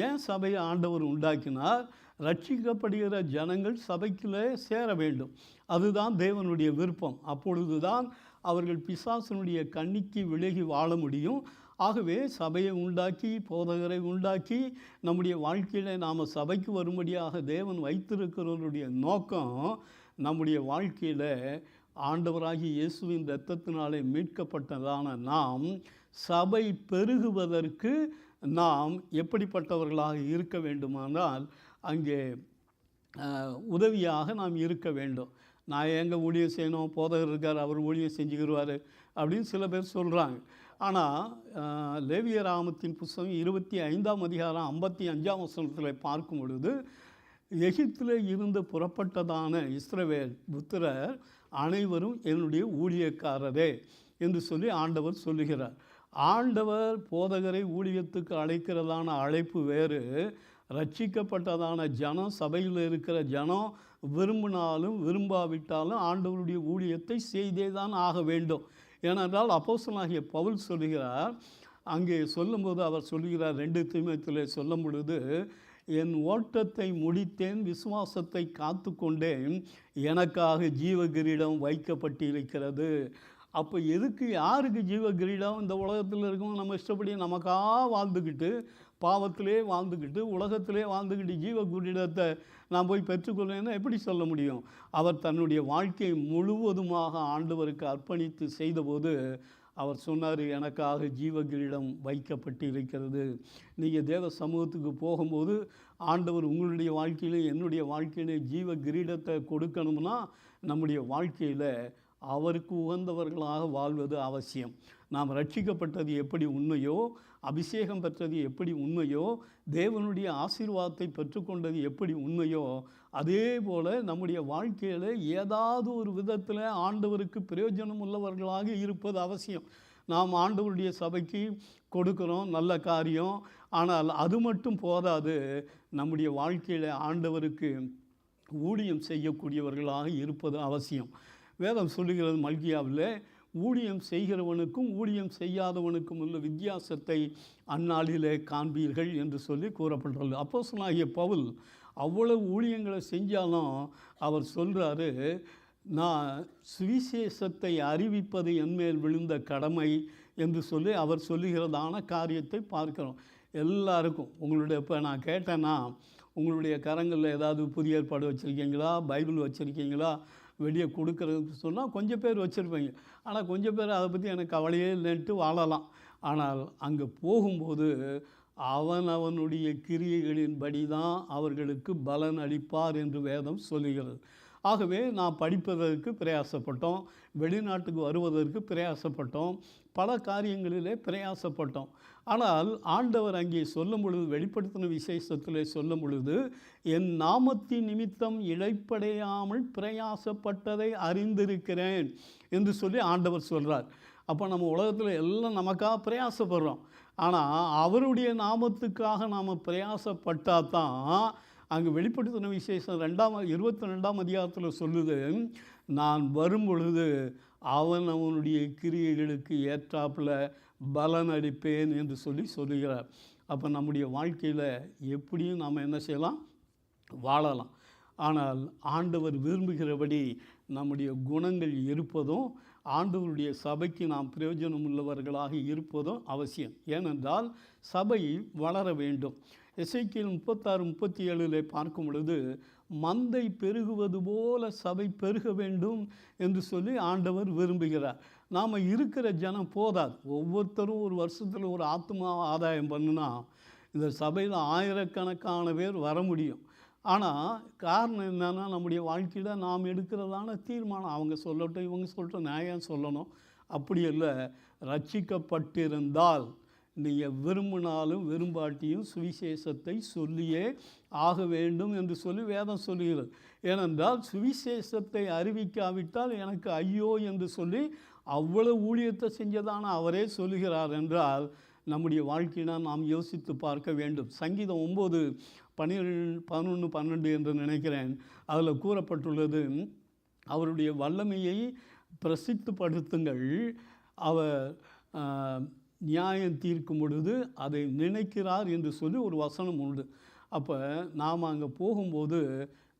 ஏன் சபையை ஆண்டவர் உண்டாக்கினார்? ரட்சிக்கப்படுகிற ஜனங்கள் சபைக்குள்ளே சேர வேண்டும். அதுதான் தேவனுடைய விருப்பம். அப்பொழுது தான் அவர்கள் பிசாசனுடைய கண்ணிக்கு விலகி வாழ முடியும். ஆகவே சபையை உண்டாக்கி, போதகரை உண்டாக்கி, நம்முடைய வாழ்க்கையில் நாம் சபைக்கு வரும்படியாக தேவன் வைத்திருக்கிறவருடைய நோக்கம், நம்முடைய வாழ்க்கையில் ஆண்டவராகிய இயேசுவின் இரத்தத்தினாலே மீட்கப்பட்டதான நாம் சபை பெருகுவதற்கு நாம் எப்படிப்பட்டவர்களாக இருக்க வேண்டுமானால் அங்கே உதவியாக நாம் இருக்க வேண்டும். நான் எங்கே ஊழியம் செய்யணும், போதகர் இருக்கார், அவர் ஊழியம் செஞ்சுக்கிடுவார் அப்படின்னு சில பேர் சொல்கிறாங்க. ஆனால் லேவியராகமத்தின் புஸ்தகம் 25ஆம் அதிகாரம் 55ஆம் வசனத்தில் பார்க்கும் பொழுது, எகிப்தில் இருந்து புறப்பட்டதான இஸ்ரவேல் புத்திரர் அனைவரும் என்னுடைய ஊழியக்காரரே என்று சொல்லி ஆண்டவர் சொல்லுகிறார். ஆண்டவர் போதகரை ஊழியத்துக்கு அழைக்கிறதான அழைப்பு வேறு, ரட்சிக்கப்பட்டதான ஜனம், சபையில் இருக்கிற ஜனம் விரும்பினாலும் விரும்பாவிட்டாலும் ஆண்டவருடைய ஊழியத்தை செய்தே தான் ஆக வேண்டும். ஏனென்றால் அப்போஸ்தலனாகிய பவுல் சொல்லுகிறார், அங்கே சொல்லும்போது அவர் சொல்லுகிறார் 2 தீமோத்தேயுவில் சொல்லும் பொழுது, என் ஓட்டத்தை முடித்தேன், விசுவாசத்தை காத்து கொண்டேன், எனக்காக ஜீவ கிரீடம் வைக்கப்பட்டிருக்கிறது. அப்போ எதுக்கு, யாருக்கு ஜீவ கிரீடம்? இந்த உலகத்தில் இருக்கவங்க நம்ம இஷ்டப்படி நமக்காக வாழ்ந்துக்கிட்டு, பாவத்திலே வாழ்ந்துக்கிட்டு, உலகத்திலே வாழ்ந்துக்கிட்டு ஜீவ கிரீடத்தை நான் போய் பெற்றுக்கொள்வேன்னா எப்படி சொல்ல முடியும்? அவர் தன்னுடைய வாழ்க்கையை முழுவதுமாக ஆண்டவருக்கு அர்ப்பணித்து செய்தபோது அவர் சொன்னார், எனக்காக ஜீவ கிரீடம் வைக்கப்பட்டிருக்கிறது. நீங்கள் தேவ சமூகத்துக்கு போகும்போது ஆண்டவர் உங்களுடைய வாழ்க்கையிலே என்னுடைய வாழ்க்கையிலே ஜீவ கிரீடத்தை கொடுக்கணும்னா நம்முடைய வாழ்க்கையில் அவருக்கு உகந்தவர்களாக வாழ்வது அவசியம். நாம் ரட்சிக்கப்பட்டது எப்படி உண்மையோ, அபிஷேகம் பெற்றது எப்படி உண்மையோ, தேவனுடைய ஆசீர்வாதத்தை பெற்றுக்கொண்டது எப்படி உண்மையோ, அதே போல் நம்முடைய வாழ்க்கையில் ஏதாவது ஒரு விதத்தில் ஆண்டவருக்கு பிரயோஜனம் உள்ளவர்களாக இருப்பது அவசியம். நாம் ஆண்டவருடைய சபைக்கு கொடுக்குறோம், நல்ல காரியம். ஆனால் அது மட்டும் போதாது, நம்முடைய வாழ்க்கையில் ஆண்டவருக்கு ஊழியம் செய்யக்கூடியவர்களாக இருப்பது அவசியம். வேதம் சொல்லுகிறது மல்கியாவில், ஊழியம் செய்கிறவனுக்கும் ஊழியம் செய்யாதவனுக்கும் உள்ள வித்தியாசத்தை அந்நாளிலே காண்பீர்கள் என்று சொல்லி கூறப்பட்டுள்ளது. அப்போஸ்தலனாகிய பவுல் அவ்வளவு ஊழியங்களை செஞ்சாலும் அவர் சொல்கிறாரு, நான் சுவிசேஷத்தை அறிவிப்பது என்மேல் விழுந்த கடமை என்று சொல்லி அவர் சொல்லுகிறதான காரியத்தை பார்க்கிறோம். எல்லாருக்கும் உங்களுடைய, இப்போ நான் கேட்டேன்னா, உங்களுடைய கரங்களில் ஏதாவது புதிய ஏற்பாடு வச்சுருக்கீங்களா, பைபிள் வச்சுருக்கீங்களா, வெளியே கொடுக்குறதுக்கு சொன்னால் கொஞ்சம் பேர் வச்சுருப்பீங்க. ஆனால் கொஞ்சம் பேர் அதை பற்றி எனக்கு கவலையே இல்லைன்ட்டு வாழலாம். ஆனால் அங்கே போகும்போது அவனுடைய கிரியைகளின்படி தான் அவர்களுக்கு பலன் அளிப்பார் என்று வேதம் சொல்லுகிறது. ஆகவே நான் படிப்பதற்கு பிரயாசப்பட்டோம், வெளிநாட்டுக்கு வருவதற்கு பிரயாசப்பட்டோம், பல காரியங்களிலே பிரயாசப்பட்டோம். ஆனால் ஆண்டவர் அங்கே சொல்லும் பொழுது, வெளிப்படுத்தின விசேஷத்திலே சொல்லும் பொழுது, என் நாமத்தின் நிமித்தம் இழைப்படையாமல் பிரயாசப்பட்டதை அறிந்திருக்கிறேன் என்று சொல்லி ஆண்டவர் சொல்கிறார். அப்போ நம்ம உலகத்தில் எல்லாம் நமக்காக பிரயாசப்படுறோம். ஆனால் அவருடைய நாமத்துக்காக நாம் பிரயாசப்பட்டால் தான், அங்கே வெளிப்படுத்தின விசேஷம் 22ஆம் அதிகாரத்தில் சொல்லுது, நான் வரும் பொழுது அவனுடைய கிரியைகளுக்கு ஏற்றாப்பில் பலன் அளிப்பேன் என்று சொல்லி சொல்லுகிறார். அப்போ நம்முடைய வாழ்க்கையில் எப்படியும் நாம் என்ன செய்யலாம், வாழலாம். ஆனால் ஆண்டவர் விரும்புகிறபடி நம்முடைய குணங்கள் இருப்பதும், ஆண்டவருடைய சபைக்கு நாம் பிரயோஜனம் உள்ளவர்களாக இருப்பதும் அவசியம். ஏனென்றால் சபை வளர வேண்டும். எசேக்கியேல் 36:37 பார்க்கும் பொழுது, மந்தை பெருகுவது போல சபை பெருக வேண்டும் என்று சொல்லி ஆண்டவர் விரும்புகிறார். நாம் இருக்கிற ஜனம் போதாது. ஒவ்வொருத்தரும் ஒரு வருஷத்தில் ஒரு ஆத்மா ஆதாயம் பண்ணுனா இந்த சபையில் ஆயிரக்கணக்கான பேர் வர முடியும். ஆனால் காரணம் என்னென்னா, நம்முடைய வாழ்க்கையில் நாம் எடுக்கிறதான தீர்மானம். அவங்க சொல்லட்டும், இவங்க சொல்லட்டும், நான் ஏன் சொல்லணும்? அப்படி இல்லை. ரட்சிக்கப்பட்டிருந்தால் நீங்கள் விரும்பினாலும் விரும்பாட்டியும் சுவிசேஷத்தை சொல்லியே ஆக வேண்டும் என்று சொல்லி வேதம் சொல்லுகிறது. ஏனென்றால் சுவிசேஷத்தை அறிவிக்காவிட்டால் எனக்கு ஐயோ என்று சொல்லி அவ்வளவு ஊழியத்தை செஞ்சதான அவரே சொல்லுகிறார் என்றால், நம்முடைய வாழ்க்கையினா நாம் யோசித்து பார்க்க வேண்டும். சங்கீதம் 9:11-12 என்று நினைக்கிறேன், அதில் கூறப்பட்டுள்ளது, அவருடைய வல்லமையை பிரசித்தப்படுத்துங்கள், அவர் நியாயம் தீர்க்கும் பொழுது அதை நினைக்கிறார் என்று சொல்லி ஒரு வசனம் உண்டு. அப்போ நாம் அங்கே போகும்போது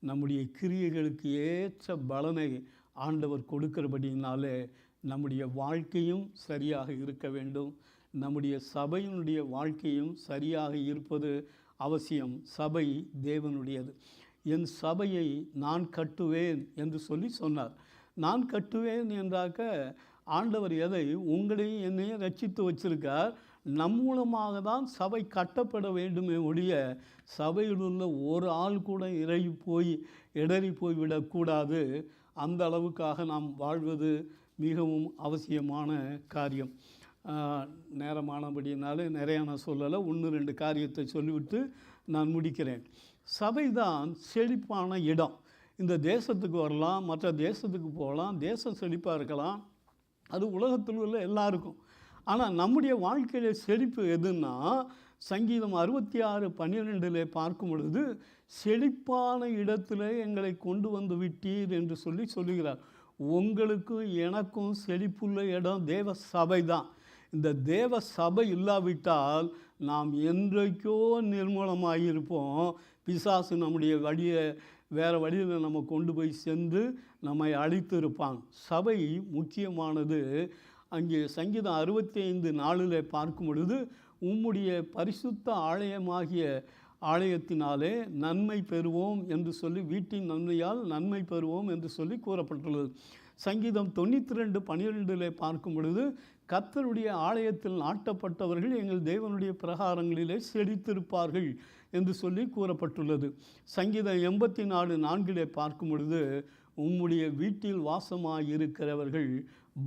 நம்முடைய கிரியைகளுக்கு ஏற்ற பலனை ஆண்டவர் கொடுக்கிறபடினாலே நம்முடைய வாழ்க்கையும் சரியாக இருக்க வேண்டும். நம்முடைய சபையினுடைய வாழ்க்கையும் சரியாக இருப்பது அவசியம். சபை தேவனுடையது. என் சபையை நான் கட்டுவேன் என்று சொல்லி சொன்னார். நான் கட்டுவேன் என்றாக்க ஆண்டவர் எதை, உங்களையும் என்னையும் ரட்சித்து வச்சிருக்கார். நம் மூலமாக தான் சபை கட்டப்பட வேண்டுமே ஒழிய சபையில் உள்ள ஒரு ஆள் கூட இடறி போய் விடக்கூடாது. அந்த அளவுக்காக நாம் வாழ்வது மிகவும் அவசியமான காரியம். நேரமானபடினாலே நிறையா நான் சொல்லலை, 1-2 காரியத்தை சொல்லிவிட்டு நான் முடிக்கிறேன். சபை தான் செழிப்பான இடம். இந்த தேசத்துக்கு வரலாம், மற்ற தேசத்துக்கு போகலாம், தேசம் செழிப்பாக இருக்கலாம், அது உலகத்தில் உள்ள எல்லாருக்கும். ஆனால் நம்முடைய வாழ்க்கையில் செழிப்பு எதுன்னா, சங்கீதம் 66:12 பார்க்கும் பொழுது, செழிப்பான இடத்துல எங்களை கொண்டு வந்து விட்டீர் என்று சொல்லுகிறார். உங்களுக்கும் எனக்கும் செழிப்புள்ள இடம் தேவ சபை தான். இந்த தேவ சபை இல்லாவிட்டால் நாம் என்றைக்கோ நிர்மூலமாகியிருப்போம். பிசாசு நம்முடைய வழியை வேறு வழியில் நம்ம கொண்டு போய் சென்று நம்மை அழித்து இருப்பான். சபை முக்கியமானது. அங்கே சங்கீதம் 65:4 பார்க்கும் பொழுது, உம்முடைய பரிசுத்த ஆலயமாகிய ஆலயத்தினாலே நன்மை பெறுவோம் என்று சொல்லி, வீட்டின் நன்மையால் நன்மை பெறுவோம் என்று சொல்லி கூறப்பட்டுள்ளது. சங்கீதம் 92:12 பார்க்கும் பொழுது, கர்த்தருடைய ஆலயத்தில் நாட்டப்பட்டவர்கள் எங்கள் தேவனுடைய பிரகாரங்களிலே செழித்திருப்பார்கள் என்று சொல்லி கூறப்பட்டுள்ளது. சங்கீதம் 84:4 பார்க்கும் பொழுது, உம்முடைய வீட்டில் வாசமாயிருக்கிறவர்கள்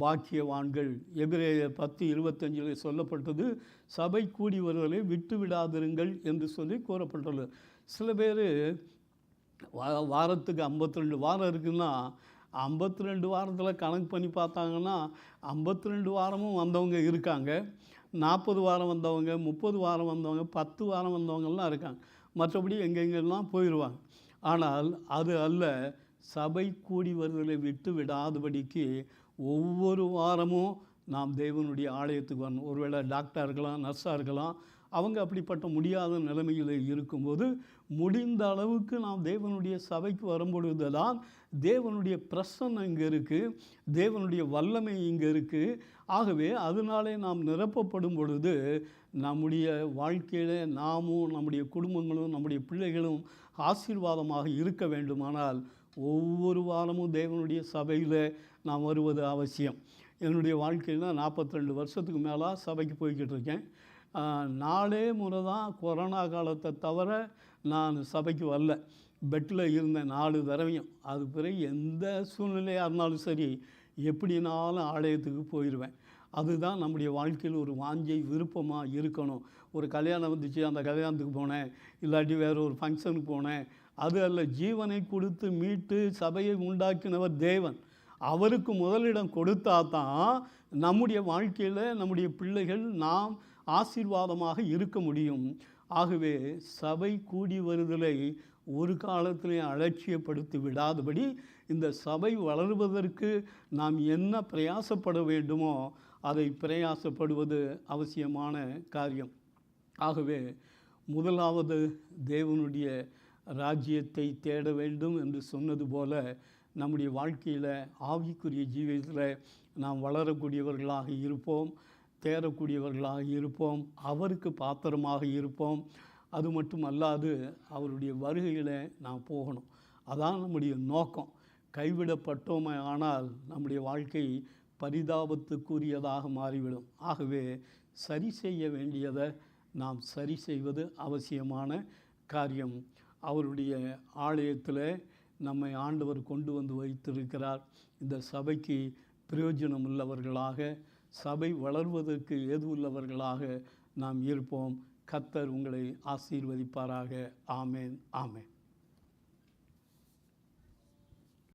பாக்கியவான்கள். எபிரேயர் 10:25 சொல்லப்பட்டது, சபை கூடி வருவதை விட்டு விடாதிருங்கள் என்று சொல்லி கூறப்பட்டுள்ளது. சில பேர் வாரத்துக்கு 52 வாரம் இருக்குன்னா, 52 வாரத்தில் கணக்கு பண்ணி பார்த்தாங்கன்னா 52 வாரமும் வந்தவங்க இருக்காங்க, 40 வாரம் வந்தவங்க, 30 வாரம் வந்தவங்க, 10 வாரம் வந்தவங்கெல்லாம் இருக்காங்க. மற்றபடி எங்கெங்கெல்லாம் போயிடுவாங்க. ஆனால் அது அல்ல. சபை கூடி வருவதை விட்டு விடாதபடிக்கு ஒவ்வொரு வாரமும் நாம் தேவனுடைய ஆலயத்துக்கு வரணும். ஒருவேளை டாக்டராக இருக்கலாம், நர்ஸாக இருக்கலாம், அவங்க அப்படிப்பட்ட முடியாத நிலைமையில் இருக்கும்போது முடிந்த அளவுக்கு நாம் தேவனுடைய சபைக்கு வரும்பொழுது தான் தேவனுடைய பிரசன்னம் இங்கே இருக்குது, தேவனுடைய வல்லமை இங்கே இருக்குது. ஆகவே அதனாலே நாம் நிரப்பப்படும் பொழுது நம்முடைய வாழ்க்கையில் நாமும் நம்முடைய குடும்பங்களும் நம்முடைய பிள்ளைகளும் ஆசீர்வாதமாக இருக்க வேண்டுமானால் ஒவ்வொரு வாரமும் தேவனுடைய சபையில் நாம் வருவது அவசியம். என்னுடைய வாழ்க்கையில் 42 வருஷத்துக்கு மேலே சபைக்கு போய்கிட்டு இருக்கேன். 4 முறை தான் கொரோனா காலத்தை தவிர நான் சபைக்கு வரல. பெட்டில் இருந்தேன் 4 தடவையும். அது பிறகு எந்த சூழ்நிலையாக இருந்தாலும் சரி, எப்படினாலும் ஆலயத்துக்கு போயிடுவேன். அதுதான் நம்முடைய வாழ்க்கையில் ஒரு வாஞ்சை, விருப்பமாக இருக்கணும். ஒரு கல்யாணம் வந்துச்சு, அந்த கல்யாணத்துக்கு போனேன், இல்லாட்டி வேறு ஒரு ஃபங்க்ஷனுக்கு போனேன், அது அல்ல. ஜீவனை கொடுத்து மீட்டு சபையை உண்டாக்கினவர் தேவன். அவருக்கு முதலிடம் கொடுத்தா தான் நம்முடைய வாழ்க்கையில் நம்முடைய பிள்ளைகள் நாம் ஆசீர்வாதமாக இருக்க முடியும். ஆகவே சபை கூடி வருதலை ஒரு காலத்திலே அலட்சியப்படுத்தி விடாதபடி இந்த சபை வளர்வதற்கு நாம் என்ன பிரயாசப்பட வேண்டுமோ அதை பிரயாசப்படுவது அவசியமான காரியம். ஆகவே முதலாவது தேவனுடைய ராஜ்யத்தை தேட வேண்டும் என்று சொன்னது போல நம்முடைய வாழ்க்கையில் ஆவிக்குரிய ஜீவியத்தில் நாம் வளரக்கூடியவர்களாக இருப்போம், தேடக்கூடியவர்களாக இருப்போம், அவருக்கு பாத்திரமாக இருப்போம். அது மட்டும் அல்லாது அவருடைய வருகையில் நாம் போகணும். அதான் நம்முடைய நோக்கம். கைவிடப்பட்டோமே ஆனால் நம்முடைய வாழ்க்கை பரிதாபத்துக்குரியதாக மாறிவிடும். ஆகவே சரி செய்ய வேண்டியதை நாம் சரி செய்வது அவசியமான காரியம். அவருடைய ஆலயத்தில் நம்மை ஆண்டவர் கொண்டு வந்து வைத்திருக்கிறார். இந்த சபைக்கு பிரயோஜனம் உள்ளவர்களாக, சபை வளர்வதற்கு ஏதுவுள்ளவர்களாக நாம் இருப்போம். கர்த்தர் உங்களை ஆசீர்வதிப்பாராக. ஆமேன், ஆமேன்.